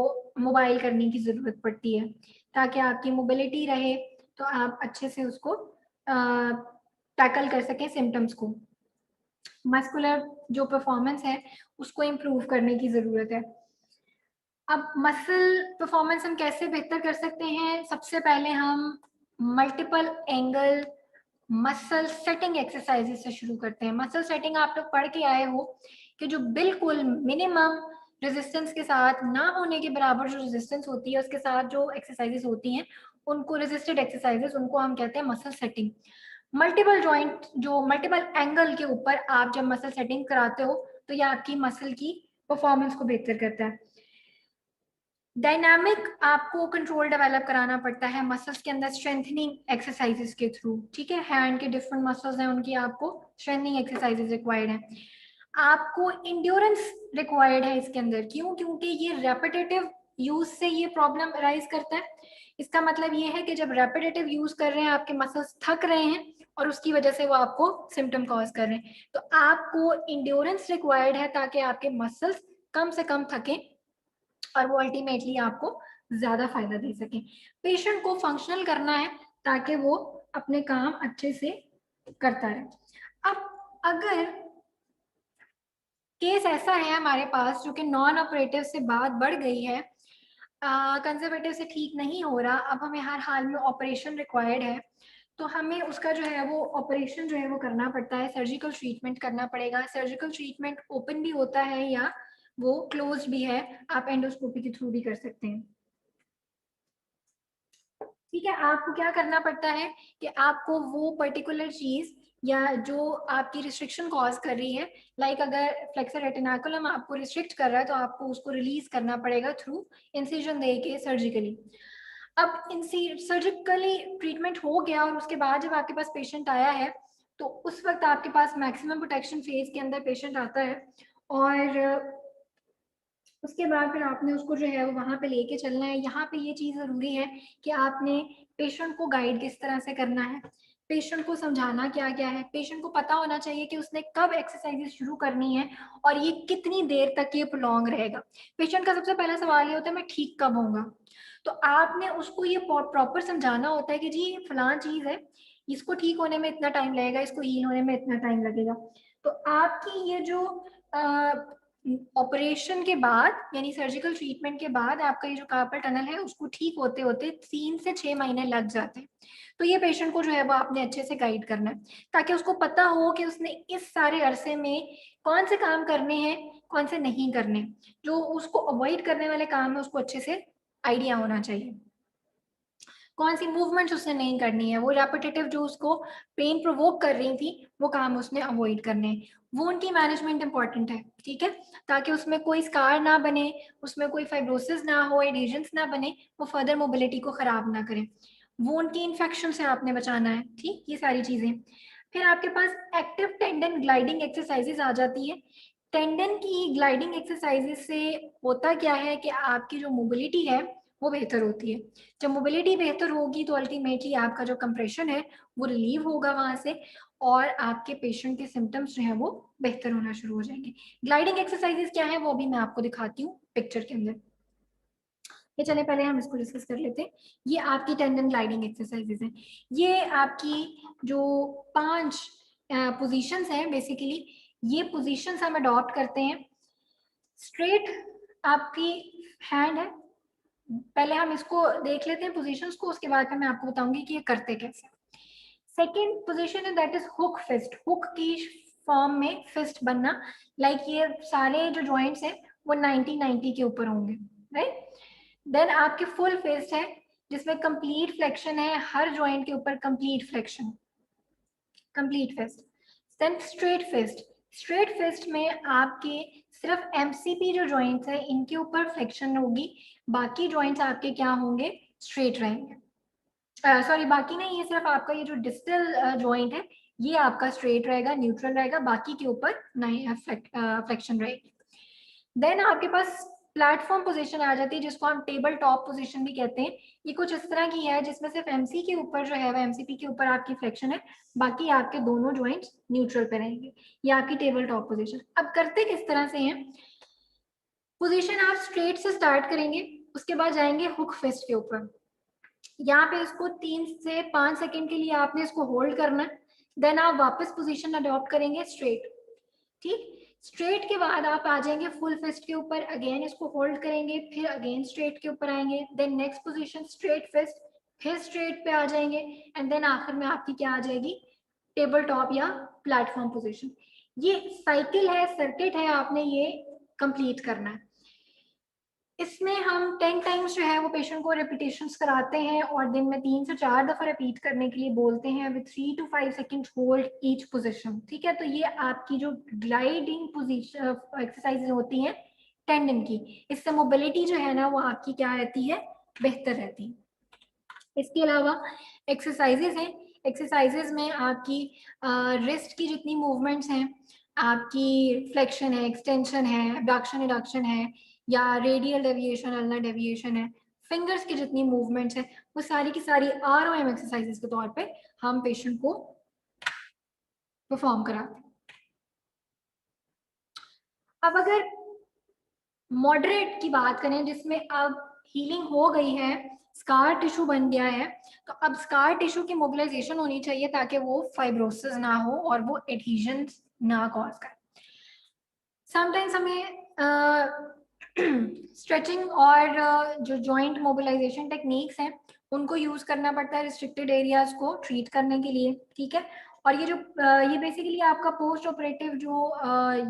मोबाइल करने की जरूरत पड़ती है ताकि आपकी मोबिलिटी रहे, तो आप अच्छे से उसको टैकल कर सकें सिम्टम्स को। मस्कुलर जो परफॉर्मेंस है उसको इम्प्रूव करने की जरूरत है। अब मसल परफॉर्मेंस हम कैसे बेहतर कर सकते हैं? सबसे पहले हम multiple angle muscle setting exercises से शुरू करते हैं। मसल सेटिंग आप लोग पढ़ के आए हो कि जो बिल्कुल मिनिमम रेजिस्टेंस के साथ ना होने के बराबर जो रेजिस्टेंस होती है उसके साथ जो एक्सरसाइजेस होती हैं उनको रेजिस्टेड एक्सरसाइजेस उनको हम कहते हैं मसल सेटिंग। मल्टीपल जॉइंट जो मल्टीपल एंगल के ऊपर आप जब मसल सेटिंग कराते हो तो ये आपकी मसल की परफॉर्मेंस को बेहतर करता है। डायनामिक आपको कंट्रोल डेवलप कराना पड़ता है मसल्स के अंदर स्ट्रेंथनिंग एक्सरसाइजेस के थ्रू। ठीक है, हैंड के डिफरेंट मसल्स हैं उनकी आपको स्ट्रेंथनिंग एक्सरसाइजेस रिक्वायर्ड है। आपको इंड्योरेंस रिक्वायर्ड है इसके अंदर, क्यों? क्योंकि ये रेपिटेटिव यूज से ये प्रॉब्लम अराइज करता है। इसका मतलब ये है कि जब रेपिटेटिव यूज कर रहे हैं आपके मसल्स थक रहे हैं और उसकी वजह से वो आपको सिम्टम कॉज कर रहे हैं, तो आपको इंड्योरेंस रिक्वायर्ड है ताकि आपके मसल्स कम से कम थकें और वो अल्टीमेटली आपको ज्यादा फायदा दे सके। पेशेंट को फंक्शनल करना है ताकि वो अपने काम अच्छे से करता रहे। अब अगर केस ऐसा है हमारे पास जो कि नॉन ऑपरेटिव से बात बढ़ गई है, कंजर्वेटिव से ठीक नहीं हो रहा, अब हमें हर हाल में ऑपरेशन रिक्वायर्ड है, तो हमें उसका जो है वो ऑपरेशन जो है वो करना पड़ता है, सर्जिकल ट्रीटमेंट करना पड़ेगा। सर्जिकल ट्रीटमेंट ओपन भी होता है या वो क्लोज भी है, आप एंडोस्कोपी के थ्रू भी कर सकते हैं। ठीक है, आपको क्या करना पड़ता है कि आपको वो पर्टिकुलर चीज या जो आपकी रिस्ट्रिक्शन कॉज कर रही है, लाइक अगर फ्लेक्सर रेटिनाकुलम आपको रिस्ट्रिक्ट कर रहा है तो आपको उसको रिलीज करना पड़ेगा थ्रू इंसिजन दे के सर्जिकली। अब सर्जिकली ट्रीटमेंट हो गया और उसके बाद जब आपके पास पेशेंट आया है तो उस वक्त आपके पास मैक्सिमम प्रोटेक्शन फेज के अंदर पेशेंट आता है, और उसके बाद फिर आपने उसको जो है वो वहां पे लेके चलना है। यहाँ पे ये चीज जरूरी है कि आपने पेशेंट को गाइड किस तरह से करना है, पेशेंट को समझाना क्या क्या है, पेशेंट को पता होना चाहिए कि उसने कब एक्सरसाइजेस शुरू करनी है और ये कितनी देर तक ये प्रोलॉन्ग रहेगा। पेशेंट का सबसे पहला सवाल ये होता है मैं ठीक कब होऊंगा, तो आपने उसको ये प्रॉपर समझाना होता है कि जी ये फलां चीज है, इसको ठीक होने में इतना टाइम लगेगा, इसको हील होने में इतना टाइम लगेगा। तो आपकी ये जो ऑपरेशन के बाद यानी सर्जिकल ट्रीटमेंट के बाद आपका ये जो कार्पल टनल है उसको ठीक होते होते 3 से 6 महीने लग जाते हैं। तो ये पेशेंट को जो है वो आपने अच्छे से गाइड करना है ताकि उसको पता हो कि उसने इस सारे अरसे में कौन से काम करने हैं, कौन से नहीं करने। जो उसको अवॉइड करने वाले काम है उसको अच्छे से आइडिया होना चाहिए। कौन सी मूवमेंट्स उसने नहीं करनी है, वो रेपिटेटिव जो उसको पेन प्रोवोक कर रही थी वो काम उसने अवॉइड करने हैं। वो उनकी मैनेजमेंट इंपॉर्टेंट है। ठीक है, ताकि उसमें कोई स्कार ना बने, उसमें कोई फाइब्रोसिस ना हो, एडिशंस ना बने, वो फर्दर मोबिलिटी को खराब ना करें। वोन के इन्फेक्शन से आपने बचाना है, ठीक, ये सारी चीजें। फिर आपके पास एक्टिव टेंडन ग्लाइडिंग एक्सरसाइजेज आ जाती है। टेंडन की ग्लाइडिंग एक्सरसाइजेज से होता क्या है कि आपकी जो मोबिलिटी है वो बेहतर होती है। जब मोबिलिटी बेहतर होगी तो अल्टीमेटली आपका जो कंप्रेशन है वो रिलीव होगा वहां से, और आपके पेशेंट के सिम्टम्स जो है वो बेहतर होना शुरू हो जाएंगे। ग्लाइडिंग एक्सरसाइजेज क्या है वो भी मैं आपको दिखाती हूँ पिक्चर के अंदर। ये चले पहले हम इसको डिस्कस कर लेते हैं। ये आपकी टेंडन ग्लाइडिंग एक्सरसाइजेज हैं। ये आपकी जो 5 पोजीशंस हैं बेसिकली, ये पोजीशंस हम अडॉप्ट करते हैं। स्ट्रेट आपकी हैंड है, पहले हम इसको देख लेते हैं पोजीशंस को, उसके बाद मैं आपको बताऊंगी कि ये करते कैसे। सेकेंड पोजीशन है that is hook fist, hook की फॉर्म में फिस्ट बनना, लाइक ये सारे जो जॉइंट्स हैं वो 90-90 के ऊपर होंगे, राइट। देन आपकी फुल फिस्ट है जिसमें कंप्लीट फ्लेक्शन है, हर जॉइंट के ऊपर complete flexion, complete fist. Then straight fist, straight fist में आपके सिर्फ एमसीपी जो जॉइंट्स है इनके ऊपर फ्लेक्शन होगी, बाकी जॉइंट्स आपके क्या होंगे, स्ट्रेट रहेंगे। सॉरी बाकी नहीं, ये सिर्फ आपका ये जो डिस्टल जॉइंट है ये आपका स्ट्रेट रहेगा, न्यूट्रल रहेगा, बाकी के ऊपर नहीं फ्लेक्शन रहेगी। देन आपके पास प्लेटफॉर्म पोजीशन आ जाती है जिसको हम टेबल टॉप पोजीशन भी कहते हैं। ये कुछ इस तरह की है जिसमें सिर्फ एमसी के ऊपर जो है वो एमसीपी के ऊपर आपकी फ्लेक्शन है, बाकी आपके दोनों जॉइंट्स न्यूट्रल पे रहेंगे। ये आपकी टेबल टॉप पोजीशन। अब करते किस तरह से हैं, पोजीशन आप स्ट्रेट से स्टार्ट करेंगे, उसके बाद जाएंगे हुक फिस्ट के ऊपर। यहाँ पे इसको 3 से 5 सेकंड के लिए आपने इसको होल्ड करना है। देन आप वापस पोजीशन अडॉप्ट करेंगे स्ट्रेट, ठीक। स्ट्रेट के बाद आप आ जाएंगे फुल फिस्ट के ऊपर, अगेन इसको होल्ड करेंगे, फिर अगेन स्ट्रेट के ऊपर आएंगे, then next position straight fist, फिर स्ट्रेट पे आ जाएंगे, एंड देन आखिर में आपकी क्या आ जाएगी, टेबल टॉप या प्लेटफॉर्म पोजीशन। ये साइकिल है, सर्किट है, आपने ये कंप्लीट करना है। इसमें हम 10 टाइम्स जो है वो पेशेंट को रिपीटेशंस कराते हैं और दिन में 3 से 4 दफा रिपीट करने के लिए बोलते हैं with 3 to 5 second hold each position, ठीक है। तो ये आपकी जो ग्लाइडिंग पोजीशन एक्सरसाइज होती हैं टेंडन की, इससे मोबिलिटी जो है ना वो आपकी क्या रहती है, बेहतर रहती है। इसके अलावा एक्सरसाइजेज हैं, एक्सरसाइजेज में आपकी रिस्ट की जितनी मूवमेंट्स हैं, आपकी फ्लेक्शन है, एक्सटेंशन है, एबडक्शन एडक्शन है, या रेडियल डेविएशन, अल्नर डेविएशन है, फिंगर्स की जितनी मूवमेंट्स है वो सारी की सारी ROM एक्सरसाइजेज के तौर पे हम पेशेंट को परफॉर्म कराते हैं। अब अगर मॉडरेट की बात करें जिसमें अब हीलिंग हो गई है, स्कार टिश्यू बन गया है, तो अब स्कार टिश्यू की मोबिलाइजेशन होनी चाहिए ताकि वो फाइब्रोसिस ना हो और वो एडहीजन ना कॉज करे। समटाइम्स हमें स्ट्रेचिंग और जो जॉइंट मोबिलाइजेशन टेक्निक्स हैं उनको यूज करना पड़ता है रिस्ट्रिक्टेड एरियाज को ट्रीट करने के लिए, ठीक है। और ये जो ये बेसिकली आपका पोस्ट ऑपरेटिव जो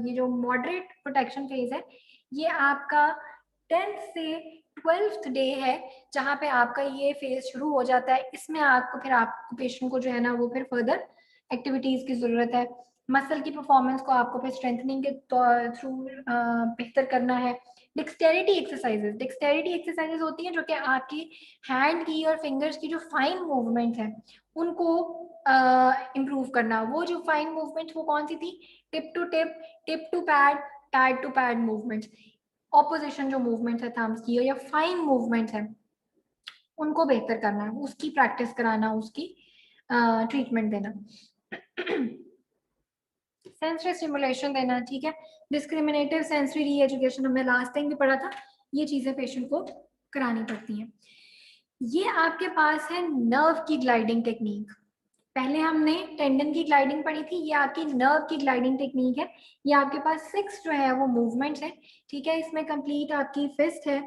ये जो मॉडरेट प्रोटेक्शन फेज है, ये आपका 10th से 12th डे है जहाँ पे आपका ये फेज शुरू हो जाता है। इसमें आपको फिर आपको पेशेंट को जो है ना वो फिर फर्दर एक्टिविटीज की जरूरत है, मसल की परफॉर्मेंस को आपको फिर स्ट्रेंथनिंग के थ्रू बेहतर करना है। डिक्सटेरिटी एक्सरसाइजेज, डिक्सटेरिटी एक्सरसाइजेज होती हैं जो कि आपकी हैंड की और फिंगर्स की जो फाइन मूवमेंट है उनको इम्प्रूव करना। वो जो फाइन मूवमेंट वो कौन सी थी, tip to tip, tip to pad, pad to pad movement, opposition जो मूवमेंट है थम्स की या फाइन मूवमेंट है उनको बेहतर करना, उसकी प्रैक्टिस कराना, उसकी ट्रीटमेंट देना, सेंसरी स्टिमुलेशन देना, ठीक है। डिस्क्रिमिनेटिव सेंसरी री एजुकेशन हमने लास्ट टाइम भी पढ़ा था, ये चीजें पेशेंट को करानी पड़ती हैं। ये आपके पास है नर्व की ग्लाइडिंग टेक्निक। पहले हमने टेंडन की ग्लाइडिंग पढ़ी थी, ये आपकी नर्व की ग्लाइडिंग टेक्निक है। ये आपके पास 6 जो है वो मूवमेंट्स है, ठीक है। इसमें कंप्लीट आपकी फिस्ट है,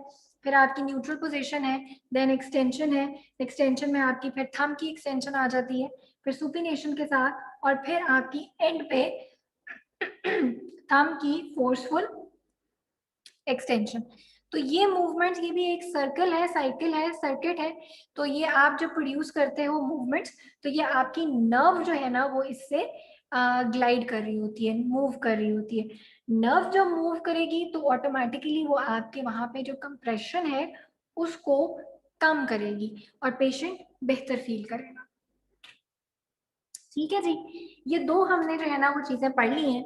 फिर आपकी न्यूट्रल पोजीशन है, देन एक्सटेंशन है, एक्सटेंशन में आपकी फिर थंब की एक्सटेंशन आ जाती है, फिर सुपिनेशन के साथ, और फिर आपकी एंड पे थंब की फोर्सफुल एक्सटेंशन। तो ये मूवमेंट्स, ये भी एक सर्कल है, साइकिल है, सर्किट है। तो ये आप जब प्रोड्यूस करते हो मूवमेंट्स तो ये आपकी नर्व जो है ना वो इससे ग्लाइड कर रही होती है, मूव कर रही होती है। नर्व जब मूव करेगी तो ऑटोमेटिकली वो आपके वहां पे जो कंप्रेशन है उसको कम करेगी और पेशेंट बेहतर फील करेगा। ठीक है जी, ये दो हमने जो है ना वो चीजें पढ़ ली हैं।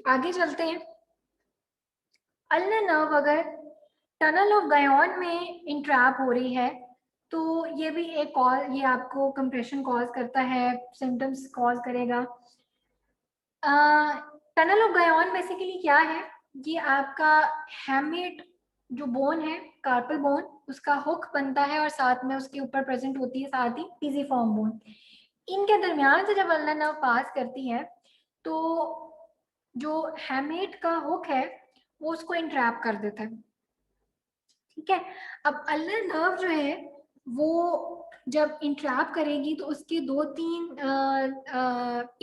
आगे चलते हैं। अल्नर नर्व अगर टनल ऑफ गायोन में इंट्रैप हो रही है तो ये भी एक कॉज, ये आपको कंप्रेशन कॉज करता है, सिम्टम्स कॉज करेगा। टनल ऑफ गायोन बेसिकली क्या है, ये आपका हैमेट जो बोन है, कार्पल बोन, उसका हुक बनता है और साथ में उसके ऊपर प्रेजेंट होती है साथ ही पीजीफॉर्म बोन। इनके दरमियान से जब अल्नर नर्व पास करती है तो जो हैमेट का हुक है वो उसको इंट्रैप कर देता है। ठीक है, अब अल्नर नर्व जो है वो जब इंट्रैप करेगी तो उसके दो तीन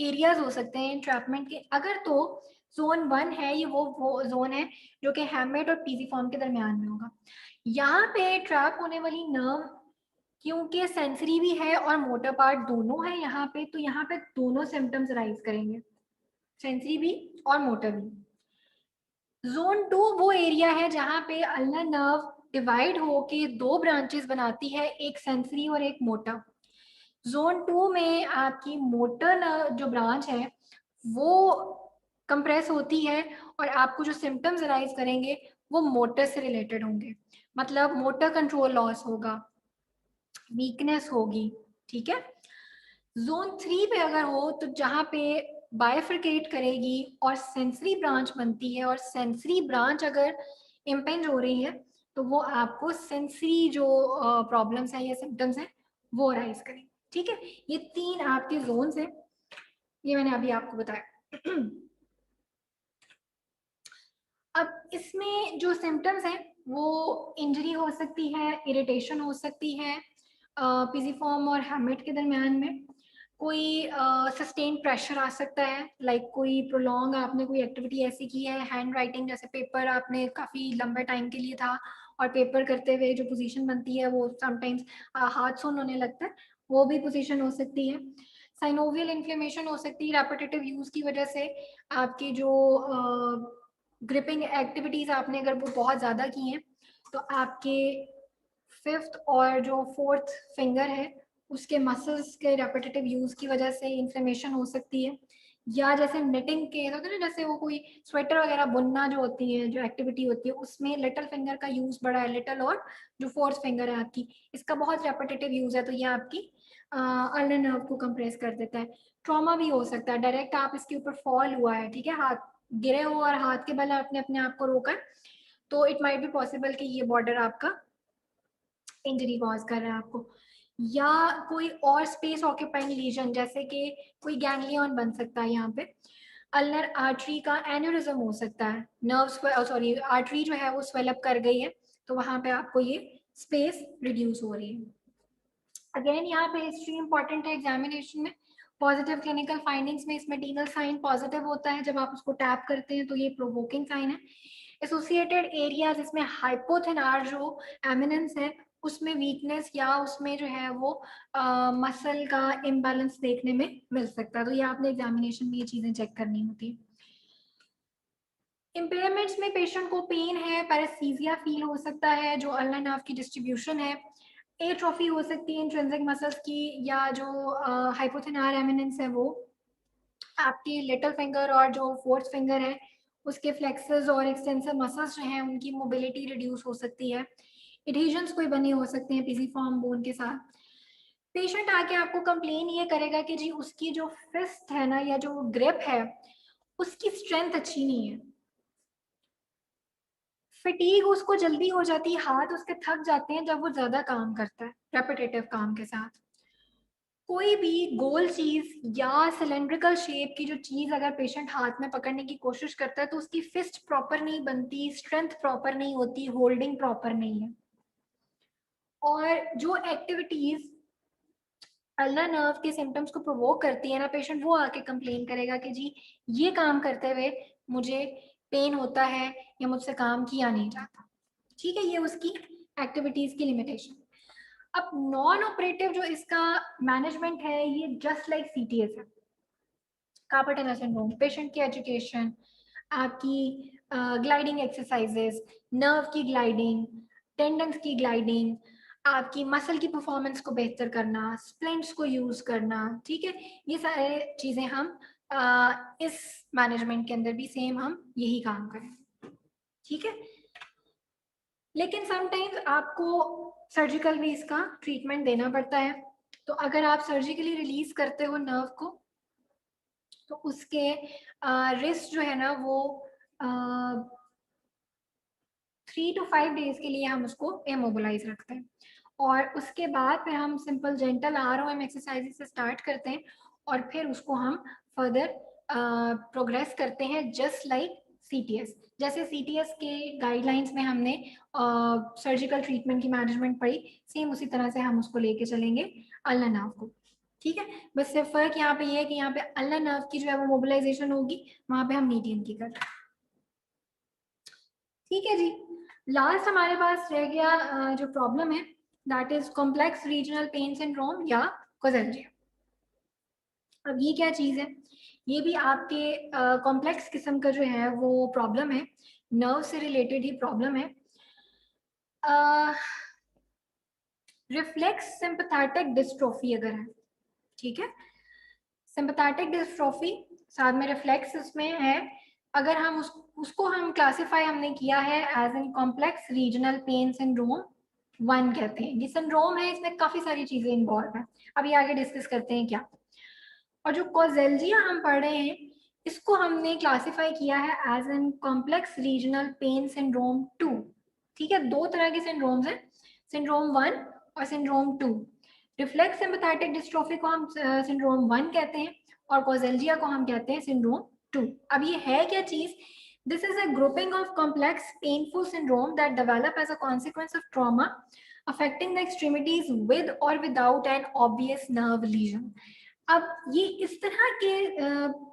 एरियाज हो सकते हैं इंट्रैपमेंट के। अगर तो जोन 1 है, ये वो जोन है जो कि हैमेट और पीजीफॉर्म के दरमियान में होगा। यहाँ पे ट्रैप होने वाली नर्व क्योंकि सेंसरी भी है और मोटर पार्ट दोनों है यहाँ पे, तो यहाँ पे दोनों सिम्टम्स राइज करेंगे, सेंसरी भी और मोटर भी। जोन 2 वो एरिया है जहाँ पे अल्नर नर्व डिवाइड होके दो ब्रांचेस बनाती है, एक सेंसरी और एक मोटर। जोन 2 में आपकी मोटर नर्व जो ब्रांच है वो कंप्रेस होती है और आपको जो सिम्टम्स अराइज करेंगे वो मोटर से रिलेटेड होंगे, मतलब मोटर कंट्रोल लॉस होगा, वीकनेस होगी। ठीक है, जोन 3 पे अगर हो तो जहाँ पे बाइफरकेट करेगी और सेंसरी ब्रांच बनती है, और सेंसरी ब्रांच अगर इम्पेंज हो रही है तो वो आपको सेंसरी जो प्रॉब्लम्स हैं या सिम्टम्स हैं वो राइज करेंगे। ठीक है, ये तीन आपके जोन्स हैं, ये मैंने अभी आपको बताया। अब इसमें जो सिम्टम्स हैं वो इंजरी हो सकती है, इरिटेशन हो सकती है पिजिफॉर्म और हैमेट के दरमियान में, कोई सस्टेन प्रेशर आ सकता है, लाइक कोई प्रोलॉन्ग आपने कोई एक्टिविटी ऐसी की है, हैंड राइटिंग जैसे पेपर आपने काफ़ी लंबे टाइम के लिए था और पेपर करते हुए जो पोजीशन बनती है वो समटाइम्स हाथ सुन्न होने लगता है, वो भी पोजीशन हो सकती है। साइनोवियल इन्फ्लेमेशन हो सकती है रेपिटेटिव यूज की वजह से, आपकी जो ग्रिपिंग एक्टिविटीज आपने अगर वो बहुत ज़्यादा की हैं तो आपके 5th और जो 4th फिंगर है उसके मसल्स के रेपिटेटिव यूज की वजह से इन्फ्लेमेशन हो सकती है। या जैसे निटिंग के होता है ना, जैसे वो कोई स्वेटर वगैरह बुनना जो होती है, जो एक्टिविटी होती है उसमें लिटिल फिंगर का यूज बड़ा है, लिटिल और जो 4th फिंगर है आपकी, इसका बहुत रेपिटेटिव यूज है, तो ये आपकी अल्नर नर्व को कंप्रेस कर देता है। ट्रॉमा भी हो सकता है, डायरेक्ट आप इसके ऊपर फॉल हुआ है, ठीक है, हाथ गिरे हो और हाथ के बल आपने अपने आप को रोका, तो इट माइट बी पॉसिबल कि ये बॉर्डर आपका इंजरी कॉज कर रहा है आपको। या कोई और स्पेस ऑक्यूपाइंग लीजन जैसे कि कोई गैंग्लियन बन सकता है, यहाँ पे अल्नर आर्टरी का एन्यूरिज्म हो सकता है, नर्व सॉरी आर्टरी जो है वो स्वेलअप कर गई है तो वहां पे आपको ये स्पेस रिड्यूस हो रही है। अगेन यहाँ पे हिस्ट्री इंपॉर्टेंट है एग्जामिनेशन में, पॉजिटिव क्लिनिकल फाइंडिंग्स में इसमें टीनल साइन पॉजिटिव होता है, जब आप उसको टैप करते हैं तो ये प्रोवोकिंग साइन है। एसोसिएटेड एरिया जिसमें हाइपोथेनार जो एमिनेंस है उसमें वीकनेस या उसमें जो है वो मसल का इम्बैलेंस देखने में मिल सकता है, तो ये आपने एग्जामिनेशन में ये चीजें चेक करनी होती है। इम्पेयरमेंट्स में पेशेंट को पेन है, पैरासीजिया फील हो सकता है, जो अल्नर नर्व की डिस्ट्रीब्यूशन है, एट्रोफी हो सकती है इंट्रिंसिक मसल्स की, या जो हाइपोथेनार एमिनेंस है वो आपकी लिटिल फिंगर और जो 4th फिंगर है उसके फ्लेक्सस और एक्सटेंसिव मसल्स जो हैं उनकी मोबिलिटी रिड्यूस हो सकती है। एडहेजन्स कोई बने हो सकते हैं पीजीफॉर्म बोन के साथ। पेशेंट आके आपको कंप्लेन ये करेगा कि जी उसकी जो फिस्ट है ना या जो ग्रिप है उसकी स्ट्रेंथ अच्छी नहीं है, फटीग उसको जल्दी हो जाती है, हाथ उसके थक जाते हैं जब वो ज्यादा काम करता है रेपिटेटिव काम के साथ। कोई भी गोल चीज या सिलेंड्रिकल शेप की जो चीज अगर पेशेंट हाथ में पकड़ने की कोशिश करता है तो उसकी फिस्ट प्रॉपर नहीं बनती, स्ट्रेंथ प्रॉपर नहीं होती, होल्डिंग प्रॉपर नहीं है। और जो एक्टिविटीज अल्नर नर्व के सिम्टम्स को प्रोवोक करती है ना, पेशेंट वो आके कंप्लेन करेगा कि जी ये काम करते हुए मुझे पेन होता है या मुझसे काम किया नहीं जाता। ठीक है, ये उसकी एक्टिविटीज की लिमिटेशन। अब नॉन ऑपरेटिव जो इसका मैनेजमेंट है ये जस्ट लाइक सीटीएस है, कार्पल टनल सिंड्रोम, पेशेंट की एजुकेशन, आपकी ग्लाइडिंग एक्सरसाइजेस, नर्व की ग्लाइडिंग, टेंडन्स की ग्लाइडिंग, आपकी मसल की परफॉर्मेंस को बेहतर करना, स्प्लिंट्स को यूज करना, ठीक है, ये सारे चीजें हम इस मैनेजमेंट के अंदर भी सेम हम यही काम करें, ठीक है। लेकिन समटाइम्स आपको सर्जिकल भी इसका ट्रीटमेंट देना पड़ता है। तो अगर आप सर्जिकली रिलीज करते हो नर्व को, तो उसके रिस्क जो है ना वो 3 to 5 days के लिए हम उसको इमोबिलाइज रखते हैं, और उसके बाद फिर हम सिंपल जेंटल ROM एक्सरसाइज से स्टार्ट करते हैं, और फिर उसको हम फर्दर प्रोग्रेस करते हैं, जस्ट लाइक CTS। जैसे CTS के गाइडलाइंस में हमने सर्जिकल ट्रीटमेंट की मैनेजमेंट पढ़ी, सेम उसी तरह से हम उसको लेके चलेंगे अल्ना नर्व को, ठीक है। बस सिर्फ फर्क यहाँ पे ये है कि यहाँ पे अल्ना नर्व की जो है वो मोबिलाइजेशन होगी, वहां पे हम मीडियन की कर रहे हैं, ठीक है जी। लास्ट हमारे पास रह गया जो प्रॉब्लम है, that is complex regional pain syndrome या कोजेल्जिया। अब ये क्या चीज है, ये भी आपके कॉम्प्लेक्स किस्म का जो है वो प्रॉब्लम है, नर्व से रिलेटेड ही प्रॉब्लम है। रिफ्लेक्स सिंपैथेटिक डिस्ट्रोफी अगर है, ठीक है, सिंपैथेटिक डिस्ट्रोफी साथ में रिफ्लेक्स इसमें है, अगर हम उसको हम क्लासिफाई हमने किया है as an complex regional pain syndrome 1 कहते हैं। ये सिंड्रोम है, इसमें काफी सारी चीजें इन्वॉल्व है, अभी आगे डिस्कस करते हैं क्या। और जो कोजेल्जिया हम पढ़ रहे हैं, इसको हमने क्लासिफाई किया है as an complex regional pain syndrome 2, ठीक है। दो तरह के सिंड्रोम्स हैं, सिंड्रोम 1 और सिंड्रोम 2। रिफ्लेक्स सिंपैथेटिक डिस्ट्रोफी को हम सिंड्रोम 1 कहते हैं, और कोजेल्जिया को हम कहते हैं सिंड्रोम 2। अब ये है क्या चीज, this is a grouping of complex painful syndrome that develop as a consequence of trauma affecting the extremities with or without an obvious nerve lesion। अब ये इस तरह के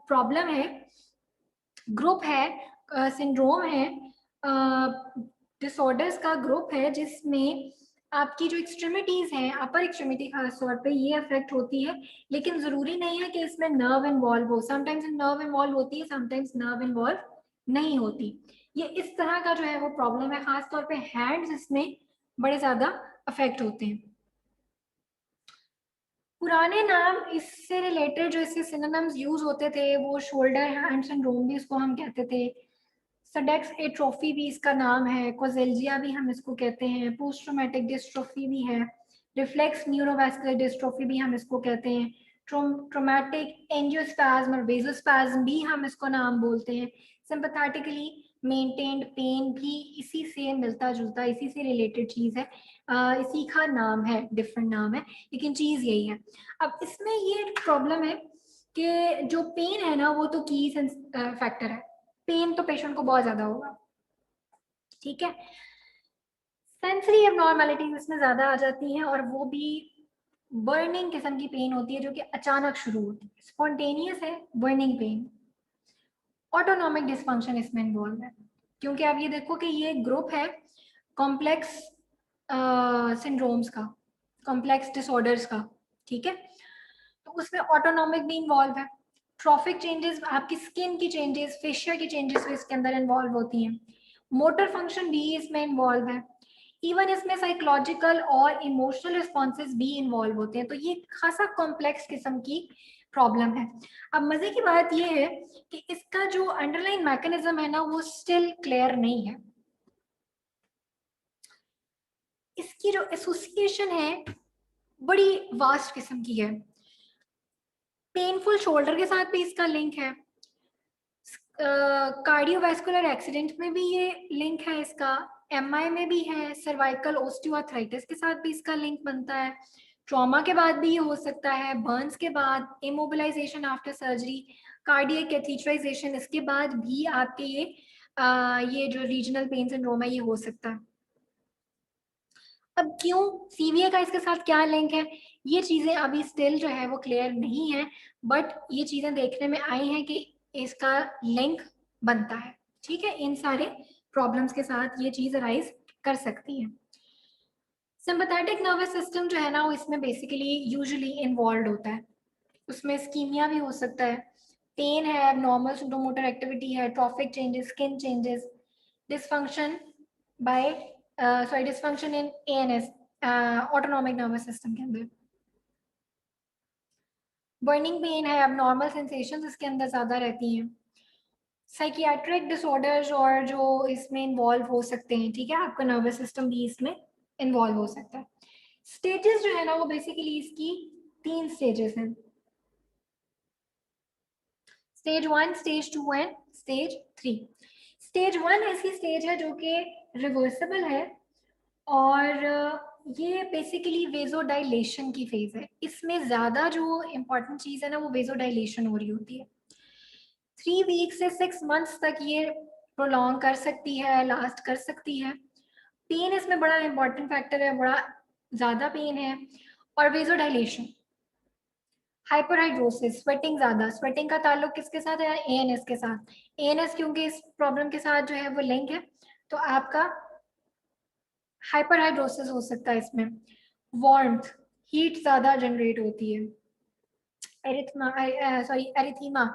प्रॉब्लम है, ग्रुप है, सिंड्रोम है, डिसऑर्डर्स का ग्रुप है, जिसमें आपकी जो एक्सट्रीमिटीज हैं, अपर एक्सट्रीमिटी खास तौर पे ये अफेक्ट होती है, लेकिन जरूरी नहीं है कि इसमें नर्व इन्वॉल्व हो, समटाइम्स नर्व इन्वॉल्व होती है, समटाइम्स नर्व इन्वॉल्व नहीं होती। ये इस तरह का जो है वो प्रॉब्लम है, खास तौर पे हैंड्स इसमें बड़े ज्यादा अफेक्ट होते हैं। पुराने नाम इससे रिलेटेड जो इससे सिनोनिम्स यूज होते थे, वो शोल्डर हैंड सिंड्रोम भी इसको हम कहते थे, सडेक्स एट्रोफी भी इसका नाम है, कोजेल्जिया भी हम इसको कहते हैं, पोस्ट ट्रॉमेटिक डिस्ट्रोफी भी है, रिफ्लेक्स न्यूरोवास्कुलर डिस्ट्रोफी भी हम इसको कहते हैं, ट्रोमेटिक एंजियोस्पाज्म और वेजोस्पाज्म भी हम इसको नाम बोलते हैं। सिंपैथेटिकली मेंटेन्ड पेन भी इसी से मिलता जुलता, इसी से रिलेटेड चीज है, इसी का नाम है, डिफरेंट नाम है, लेकिन चीज यही है। अब इसमें ये प्रॉब्लम है कि जो पेन है ना वो तो की फैक्टर है, पेन तो पेशेंट को बहुत ज्यादा होगा, ठीक है। सेंसरी एबनॉर्मेलिटीज इसमें ज्यादा आ जाती हैं, और वो भी बर्निंग किस्म की पेन होती है, जो कि अचानक शुरू होती है, स्पॉन्टेनियस है बर्निंग पेन। ऑटोनॉमिक डिसफंक्शन इसमें इन्वॉल्व है, क्योंकि आप ये देखो कि ये ग्रुप है कॉम्प्लेक्स सिंड्रोम्स का, कॉम्प्लेक्स डिसऑर्डर्स का, ठीक है, तो उसमें ऑटोनॉमिक भी इन्वॉल्व है। ट्रॉफिक चेंजेस, आपकी स्किन की चेंजेस, फेशियल की चेंजेस भी इसके अंदर इन्वॉल्व होती हैं, मोटर फंक्शन भी इसमें इन्वॉल्व है, इवन इसमें साइकोलॉजिकल और इमोशनल रिस्पॉन्सेज भी इन्वॉल्व होते हैं। तो ये खासा कॉम्प्लेक्स किस्म की प्रॉब्लम है। अब मजे की बात ये है कि इसका जो अंडरलाइन मैकेनिज्म है ना वो स्टिल क्लियर नहीं है, इसकी जो एसोसिएशन है बड़ी वास्ट किस्म की है। पेनफुल शोल्डर के साथ भी इसका लिंक है, कार्डियोवैस्कुलर एक्सीडेंट में भी ये लिंक है इसका, MI में भी है, सर्वाइकल ओस्टियोआर्थराइटिस के साथ भी इसका लिंक बनता है, ट्रॉमा के बाद भी ये हो सकता है, बर्न्स के बाद, इमोबिलाइजेशन आफ्टर सर्जरी, कार्डियक कैथीटराइजेशन, इसके बाद भी आपके ये जो रीजनल पेन सिंड्रोम है ये हो सकता है। अब क्यों, CVA का इसके साथ क्या लिंक है, ये चीजें अभी स्टिल जो है वो क्लियर नहीं है, बट ये चीजें देखने में आई हैं कि इसका लिंक बनता है, ठीक है, इन सारे प्रॉब्लम्स के साथ ये चीज अराइज कर सकती है। सिंपैथेटिक नर्वस सिस्टम जो है ना वो इसमें बेसिकली यूजुअली इन्वॉल्व होता है, उसमें स्कीमिया भी हो सकता है, पेन है, नॉर्मल सुडोमोटर एक्टिविटी है, trophic changes, skin changes, dysfunction by dysfunction in ANS autonomic nervous system के अंदर। बर्निंग पेन है, अब नॉर्मल सेंसेशंस इसके अंदर ज़्यादा रहती हैं। साइकियाट्रिक डिसऑर्डर्स और जो इसमें इन्वॉल्व हो सकते हैं, ठीक है, आपका नर्वस सिस्टम भी इसमें इन्वॉल्व हो सकता है। स्टेजेस जो है ना वो बेसिकली इसकी 3 स्टेजेस हैं, stage 1, stage 2 and stage 3। Stage 1 ऐसी स्टेज है जो कि रिवर्सिबल है और ये बेसिकली वेजोडाइलेशन की फेज है। इसमें ज़्यादा जो इम्पोर्टेंट चीज़ है ना वो वेजोडाइलेशन हो रही होती है। 3 वीक से 6 मंथ्स तक ये प्रोलॉन्ग कर सकती है, लास्ट कर सकती है। पेन इसमें बड़ा इंपॉर्टेंट फैक्टर है, बड़ा ज़्यादा पेन है। और वेजोडाइलेशन, हाइपरहाइड्रोसिस, स्वेटिंग ज़्यादा, स्वेटिंग का ताल्लुक किसके साथ है? एएनएस के साथ। एएनएस क्योंकि इस प्रॉब्लम के साथ जो है वो लिंक है, तो आपका हाइपरहाइड्रोसिस हो सकता है इसमें। वार्मथ, हीट ज़्यादा जनरेट होती है। एरिथीमा,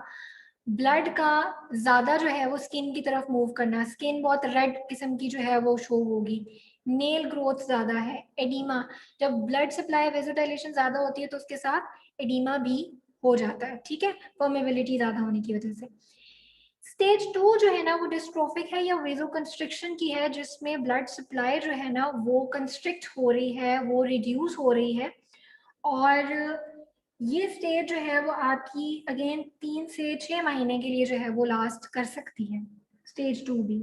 ब्लड का ज़्यादा जो है वो स्किन की तरफ मूव करना, स्किन बहुत रेड किस्म की जो है वो शो होगी। नेल ग्रोथ ज़्यादा है। एडीमा, जब ब्लड सप्लाई वेजोडाइलेशन ज़्यादा होती है तो उसके साथ एडीमा भी हो जाता है, ठीक है, परमेबिलिटी ज़्यादा होने की वजह से। स्टेज 2 जो है ना वो डिस्ट्रोफिक है या वेजो कंस्ट्रिक्शन की है, जिसमें ब्लड सप्लाई जो है ना वो कंस्ट्रिक्ट हो रही है, वो रिड्यूस हो रही है। और ये स्टेज जो है वो आपकी अगेन 3 से 6 महीने के लिए जो है वो लास्ट कर सकती है, स्टेज 2 भी।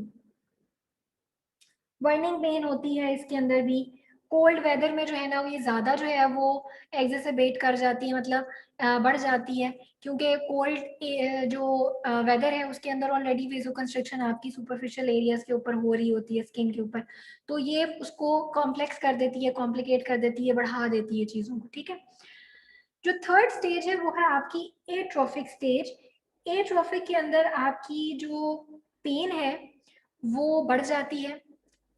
बर्निंग पेन होती है इसके अंदर भी। कोल्ड वेदर में जो है ना वो ये ज़्यादा जो है वो एग्जेसरबेट कर जाती है, मतलब बढ़ जाती है, क्योंकि कोल्ड जो वेदर है उसके अंदर ऑलरेडी वेजो कंस्ट्रिक्शन आपकी सुपरफिशियल एरियाज के ऊपर हो रही होती है, स्किन के ऊपर, तो ये उसको कॉम्प्लेक्स कर देती है, कॉम्प्लिकेट कर देती है, बढ़ा देती है चीज़ों को, ठीक है। जो थर्ड स्टेज है वो है आपकी एट्रोफिक स्टेज। एट्रोफिक के अंदर आपकी जो पेन है वो बढ़ जाती है,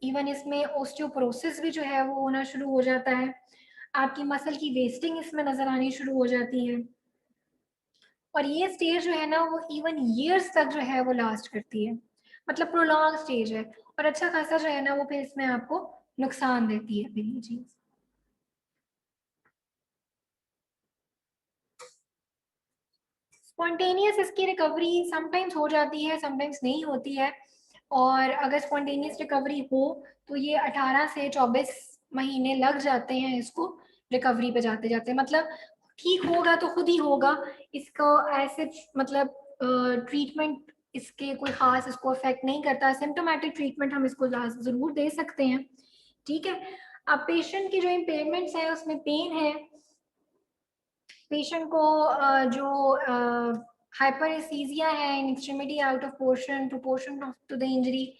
इवन इसमें ओस्टियोपोरोसिस भी जो है वो होना शुरू हो जाता है। आपकी मसल की वेस्टिंग इसमें नजर आनी शुरू हो जाती है। और ये स्टेज जो है ना वो इवन ईयर्स तक जो है वो लास्ट करती है, मतलब प्रोलॉन्ग स्टेज है, और अच्छा खासा जो है ना वो फिर इसमें आपको नुकसान देती है फिर ये चीज। स्पॉन्टेनियस इसकी रिकवरी समटाइम्स हो जाती है, समटाइम्स नहीं होती है। और अगर स्पॉन्टेनियस रिकवरी हो तो ये 18 से 24 महीने लग जाते हैं इसको रिकवरी पे जाते जाते, मतलब ठीक होगा तो खुद ही होगा। इसको ऐसे मतलब ट्रीटमेंट इसके कोई खास इसको अफेक्ट नहीं करता। सिम्टोमेटिक ट्रीटमेंट हम इसको जरूर दे सकते हैं, ठीक है। अब पेशेंट की जो इम्पेयरमेंट्स है उसमें पेन है, पेशेंट को जो हाइपरेसीजिया है in extremity out of portion proportion to the injury,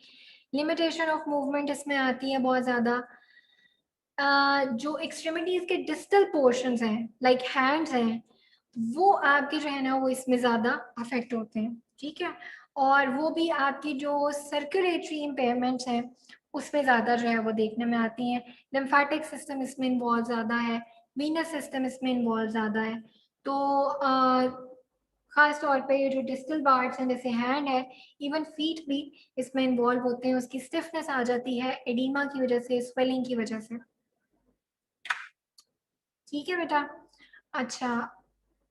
limitation of movement इसमें आती है बहुत ज़्यादा। जो एक्सट्रीमिटीज के डिस्टल पोर्शंस हैं लाइक हैंड्स हैं वो आपके जो है ना वो इसमें ज़्यादा अफेक्ट होते हैं, ठीक है। और वो भी आपकी जो सर्कुलेटरी इम्पेयरमेंट्स हैं उसमें ज़्यादा जो है वो देखने में आती हैं। लिम्फेटिक सिस्टम इसमें इन्वॉल्व ज़्यादा है, वीनस सिस्टम इसमें इन्वॉल्व ज़्यादा है। तो खास तौर पे ये जो डिस्टल पार्ट्स हैं जैसे हैंड है, इवन फीट भी इसमें इन्वॉल्व होते हैं। उसकी स्टिफनेस आ जाती है एडीमा की वजह से, स्वेलिंग की वजह से, ठीक है बेटा। अच्छा,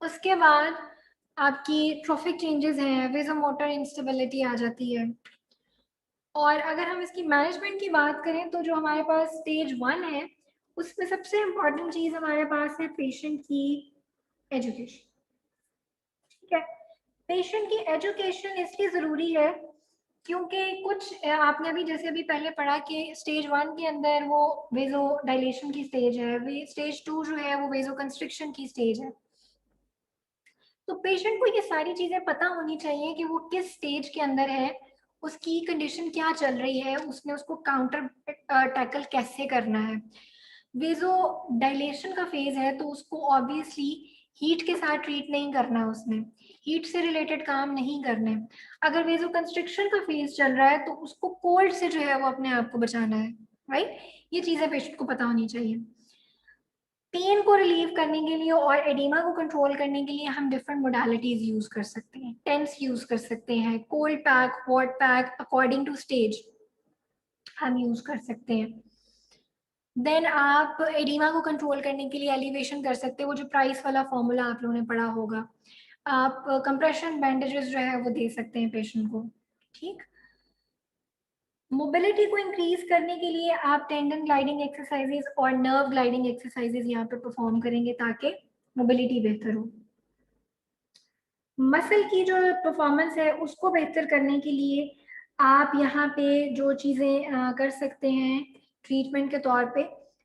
उसके बाद आपकी ट्रॉफिक चेंजेस हैं, वेजोमोटर इंस्टेबिलिटी आ जाती है। और अगर हम इसकी मैनेजमेंट की बात करें तो जो हमारे पास स्टेज 1 है उसमें सबसे इम्पॉर्टेंट चीज़ हमारे पास है पेशेंट की एजुकेशन, ठीक है। पेशेंट की एजुकेशन इसलिए ज़रूरी है क्योंकि कुछ आपने अभी जैसे अभी पहले पढ़ा कि स्टेज 1 के अंदर वो वेजो डायलेशन की स्टेज है, स्टेज 2 जो है वो वेजो कंस्ट्रिक्शन की स्टेज है। तो पेशेंट को ये सारी चीजें पता होनी चाहिए कि वो किस स्टेज के अंदर है, उसकी कंडीशन क्या चल रही है, उसने उसको काउंटर टैकल कैसे करना है। वेजो डायलेशन का फेज है तो उसको ऑब्वियसली हीट के साथ ट्रीट नहीं करना है, उसमें हीट से रिलेटेड काम नहीं करने। अगर वेजो कंस्ट्रिक्शन का फेज चल रहा है तो उसको कोल्ड से जो है वो अपने आप को बचाना है, राइट। ये चीजें पेशेंट को पता होनी चाहिए। पेन को रिलीव करने के लिए और एडिमा को कंट्रोल करने के लिए हम डिफरेंट मोडालिटीज यूज कर सकते हैं। टेंस यूज कर सकते हैं, cold pack, hot pack, according to stage हम यूज कर सकते हैं। देन आप एडिमा को कंट्रोल करने के लिए एलिवेशन कर सकते हैं, वो जो प्राइस वाला फॉर्मूला आप लोगों ने पढ़ा होगा। आप कंप्रेशन बैंडेजेस जो है वो दे सकते हैं पेशेंट को। ठीक, मोबिलिटी को इंक्रीज करने के लिए आप टेंडन ग्लाइडिंग एक्सरसाइजेस और नर्व ग्लाइडिंग एक्सरसाइजेस यहाँ पे परफॉर्म करेंगे ताकि मोबिलिटी बेहतर हो। मसल की जो परफॉर्मेंस है उसको बेहतर करने के लिए आप यहाँ पे जो चीज़ें कर सकते हैं ट्रीटमेंट के तौर पे,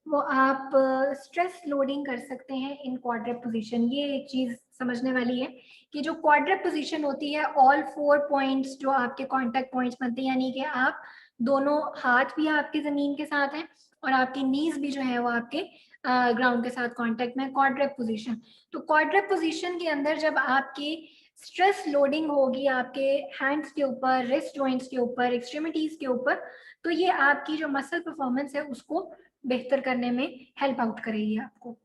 वो आप स्ट्रेस लोडिंग कर सकते हैं इन क्वाड्रेप पोजीशन। ये एक चीज़ समझने वाली है कि जो क्वाड्रेप पोजीशन होती है, ऑल 4 पॉइंट्स जो आपके कांटेक्ट पॉइंट्स बनते हैं, यानी कि आप दोनों हाथ भी आपके ज़मीन के साथ हैं और आपकी नीज भी जो है वो आपके ग्राउंड के साथ कांटेक्ट में, क्वाड्रेप पोजीशन। तो क्वाड्रेप पोजीशन के अंदर जब आपके स्ट्रेस लोडिंग होगी आपके हैंड्स के ऊपर, रिस्ट जॉइंट्स के ऊपर, एक्सट्रीमिटीज के ऊपर, तो ये आपकी जो मसल परफॉर्मेंस है उसको बेहतर करने में हेल्प आउट करेगी आपको।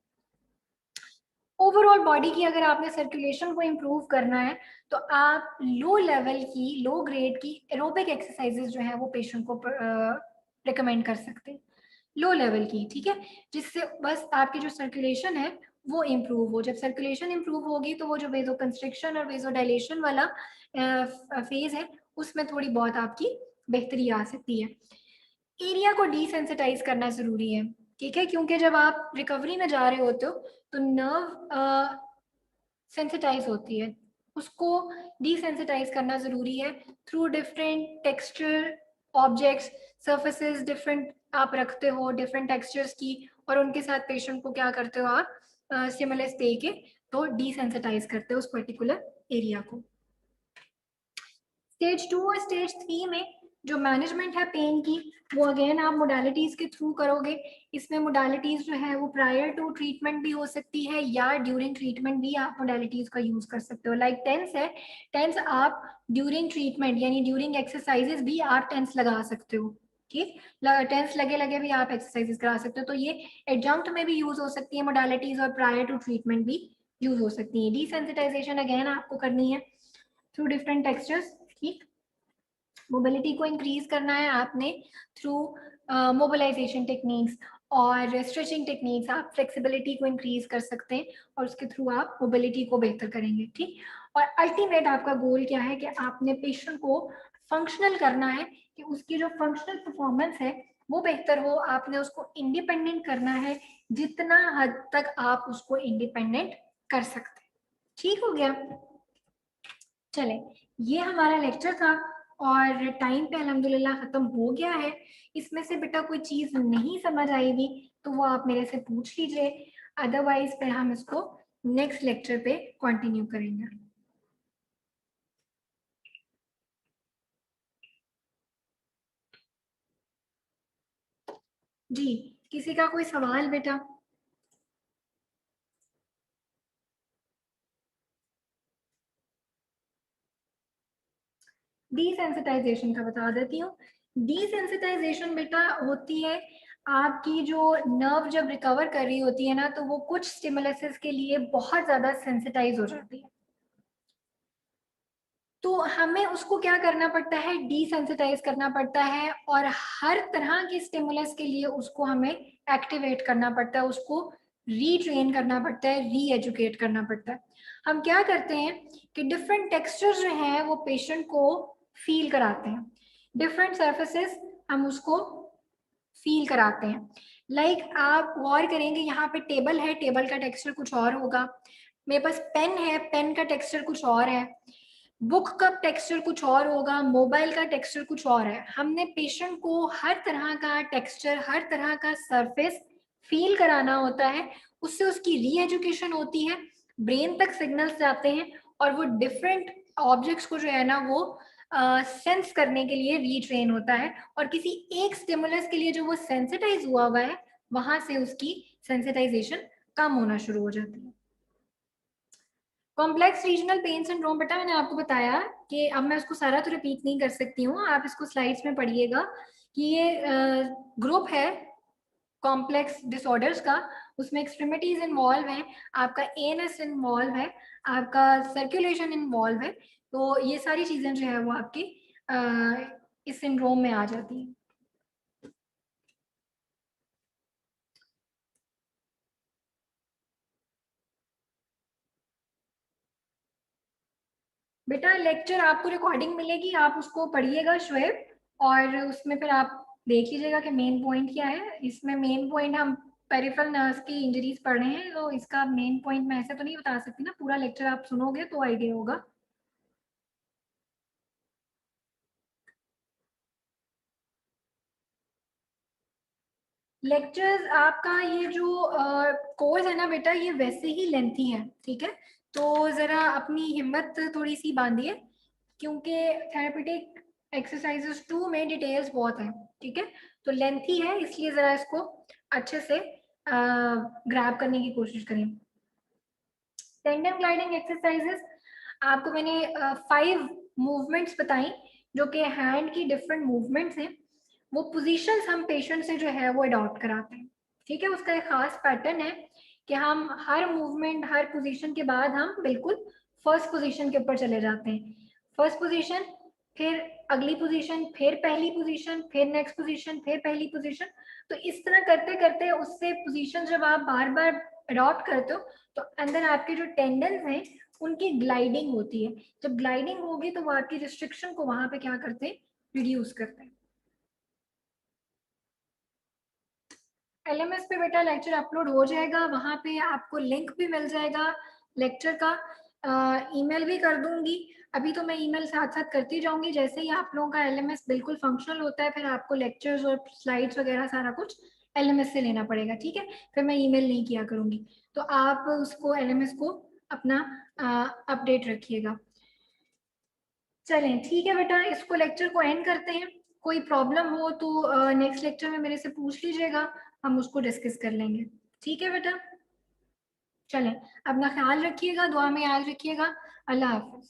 ओवरऑल बॉडी की अगर आपने सर्कुलेशन को इम्प्रूव करना है तो आप लो लेवल की, लो ग्रेड की एरोबिक एक्सरसाइजेज जो है वो पेशेंट को रिकमेंड कर सकते हैं, लो लेवल की, ठीक है, जिससे बस आपकी जो सर्कुलेशन है वो इम्प्रूव हो। जब सर्कुलेशन इम्प्रूव होगी तो वो जो वेजो कंस्ट्रिक्शन और वेजो डायलेशन वाला फेज है उसमें थोड़ी बहुत आपकी बेहतरी आ सकती है। एरिया को डिसेंसिटाइज करना जरूरी है, ठीक है, क्योंकि जब आप रिकवरी में जा रहे होते हो तो नर्व सेंसिटाइज होती है, उसको डिसेंसिटाइज करना जरूरी है through different texture objects, surfaces different आप रखते हो डिफरेंट टेक्सचर्स की, और उनके साथ पेशेंट को क्या करते हो आप स्टिमुलस दे के तो डिसेंसिटाइज करते हो उस पर्टिकुलर एरिया को। स्टेज 2 और स्टेज 3 में जो मैनेजमेंट है पेन की, वो अगेन आप मोडालिटीज के थ्रू करोगे। इसमें मोडालिटीज जो है वो प्रायर टू ट्रीटमेंट भी हो सकती है या ड्यूरिंग ट्रीटमेंट भी आप मोडालिटीज का यूज कर सकते हो। लाइक टेंस है, टेंस आप ड्यूरिंग ट्रीटमेंट यानी ड्यूरिंग एक्सरसाइजेस भी आप टेंस लगा सकते हो। ठीक, टेंस लगे लगे भी आप एक्सरसाइजेस करा सकते हो, तो ये एडजंक्ट में भी यूज हो सकती है मोडालिटीज और प्रायर टू ट्रीटमेंट भी यूज हो सकती है। डिसेंसिटाइजेशन अगेन आपको करनी है थ्रू डिफरेंट टेक्सचर्स। ठीक, मोबिलिटी को इंक्रीज करना है आपने थ्रू मोबिलाइजेशन टेक्निक्स और स्ट्रेचिंग टेक्निक्स, आप फ्लेक्सिबिलिटी को इंक्रीज कर सकते हैं और उसके थ्रू आप मोबिलिटी को बेहतर करेंगे। ठीक, और अल्टीमेट आपका गोल क्या है कि आपने पेशेंट को फंक्शनल करना है, कि उसकी जो फंक्शनल परफॉर्मेंस है वो बेहतर हो, आपने उसको इंडिपेंडेंट करना है जितना हद तक आप उसको इंडिपेंडेंट कर सकते हैं। ठीक हो गया, चले, ये हमारा लेक्चर था और टाइम पे अल्हम्दुलिल्लाह खत्म हो गया है। इसमें से बेटा कोई चीज नहीं समझ आई भी तो वो आप मेरे से पूछ लीजिए, अदरवाइज फिर हम इसको नेक्स्ट लेक्चर पे कंटिन्यू करेंगे। जी, किसी का कोई सवाल बेटा? डिसेंसिटाइजेशन का बता देती हूँ। डिसेंसिटाइजेशन बेटा होती है आपकी जो नर्व जब रिकवर कर रही होती है ना, तो वो कुछ स्टिमुलसेस के लिए बहुत ज्यादा सेंसिटाइज हो जाती है, तो हमें उसको क्या करना पड़ता है, डिसेंसिटाइज करना पड़ता है, और हर तरह के स्टिमुलस के लिए उसको हमें एक्टिवेट करना पड़ता है, उसको रीट्रेन करना पड़ता है, री एजुकेट करना पड़ता है। हम क्या करते हैं कि डिफरेंट टेक्सचर्स जो हैं वो पेशेंट को फील कराते हैं, डिफरेंट सर्फेसेस हम उसको फील कराते हैं। लाइक आप गौर करेंगे यहाँ पे टेबल है, टेबल का टेक्सचर कुछ और होगा, मेरे पास पेन है, पेन का टेक्सचर कुछ और है, बुक का टेक्सचर कुछ और होगा, मोबाइल का टेक्सचर कुछ और है। हमने पेशेंट को हर तरह का टेक्सचर, हर तरह का सरफेस फील कराना होता है, उससे उसकी री एजुकेशन होती है, ब्रेन तक सिग्नल्स जाते हैं और वो डिफरेंट ऑब्जेक्ट्स को जो है ना वो सेंस करने के लिए रीट्रेन होता है, और किसी एक स्टिमुलस के लिए जो वो सेंसिटाइज हुआ है वहां से उसकी सेंसिटाइजेशन कम होना शुरू हो जाती है। कॉम्प्लेक्स रीजनल पेन सिंड्रोम बेटा मैंने आपको बताया कि अब मैं उसको सारा तो रिपीट नहीं कर सकती हूँ, आप इसको स्लाइड्स में पढ़िएगा कि ये ग्रुप है कॉम्प्लेक्स डिसऑर्डर्स का, उसमें एक्सट्रीमिटीज इन्वॉल्व हैं, आपका एएनएस इन्वॉल्व है, आपका सर्कुलेशन इन्वॉल्व है, तो ये सारी चीजें जो है वो आपकी इस सिंड्रोम में आ जाती हैं। बेटा लेक्चर आपको रिकॉर्डिंग मिलेगी, आप उसको पढ़िएगा श्वेब, और उसमें फिर आप देख लीजिएगा कि मेन पॉइंट क्या है। इसमें मेन पॉइंट हम पेरिफेरल नर्व्स की इंजरीज पढ़ रहे हैं, तो इसका मेन पॉइंट मैं ऐसे तो नहीं बता सकती ना, पूरा लेक्चर आप सुनोगे तो आइडिया होगा। लेक्चर्स आपका ये जो कोर्स है ना बेटा, ये वैसे ही लेंथी है, ठीक है, तो जरा अपनी हिम्मत थोड़ी सी बांधिए, क्योंकि थेरेपेटिक एक्सरसाइजेस 2 में डिटेल्स बहुत हैं, ठीक है, तो लेंथी है, इसलिए जरा इसको अच्छे से ग्रैब करने की कोशिश करें। टेंडन ग्लाइडिंग एक्सरसाइजेस आपको मैंने 5 मूवमेंट्स बताई, जो कि हैंड की डिफरेंट मूवमेंट्स हैं, वो पोजीशंस हम पेशेंट से जो है वो अडॉप्ट कराते हैं, ठीक है। उसका एक खास पैटर्न है कि हम हर मूवमेंट हर पोजीशन के बाद हम बिल्कुल फर्स्ट पोजीशन के ऊपर चले जाते हैं। फर्स्ट पोजीशन, फिर अगली पोजीशन, फिर पहली पोजीशन, फिर नेक्स्ट पोजीशन, फिर पहली पोजीशन। तो इस तरह करते करते उससे पोजीशन जब आप बार बार अडॉप्ट करते हो, तो अंदर आपके जो टेंडन्स हैं उनकी ग्लाइडिंग होती है। जब ग्लाइडिंग होगी तो वो आपकी रिस्ट्रिक्शन को वहां पे क्या करते हैं, रिड्यूस करते हैं। एलएमएस पे बेटा लेक्चर अपलोड हो जाएगा, वहां पे आपको लिंक भी मिल जाएगा लेक्चर का, ईमेल भी कर दूंगी। अभी तो मैं ईमेल साथ साथ करती जाऊंगी, जैसे ही आप लोगों का एलएमएस बिल्कुल फंक्शनल होता है, फिर आपको लेक्चर्स और स्लाइड्स वगैरह सारा कुछ एलएमएस से लेना पड़ेगा, ठीक है। फिर मैं ईमेल नहीं किया करूंगी, तो आप उसको एलएमएस को अपना अपडेट रखिएगा। चलें ठीक है बेटा, इसको लेक्चर को एंड करते हैं। कोई प्रॉब्लम हो तो नेक्स्ट लेक्चर में मेरे से पूछ लीजिएगा, हम उसको डिस्कस कर लेंगे, ठीक है बेटा। चलें, अपना ख्याल रखिएगा, दुआ में याद रखिएगा। अल्लाह हाफिज।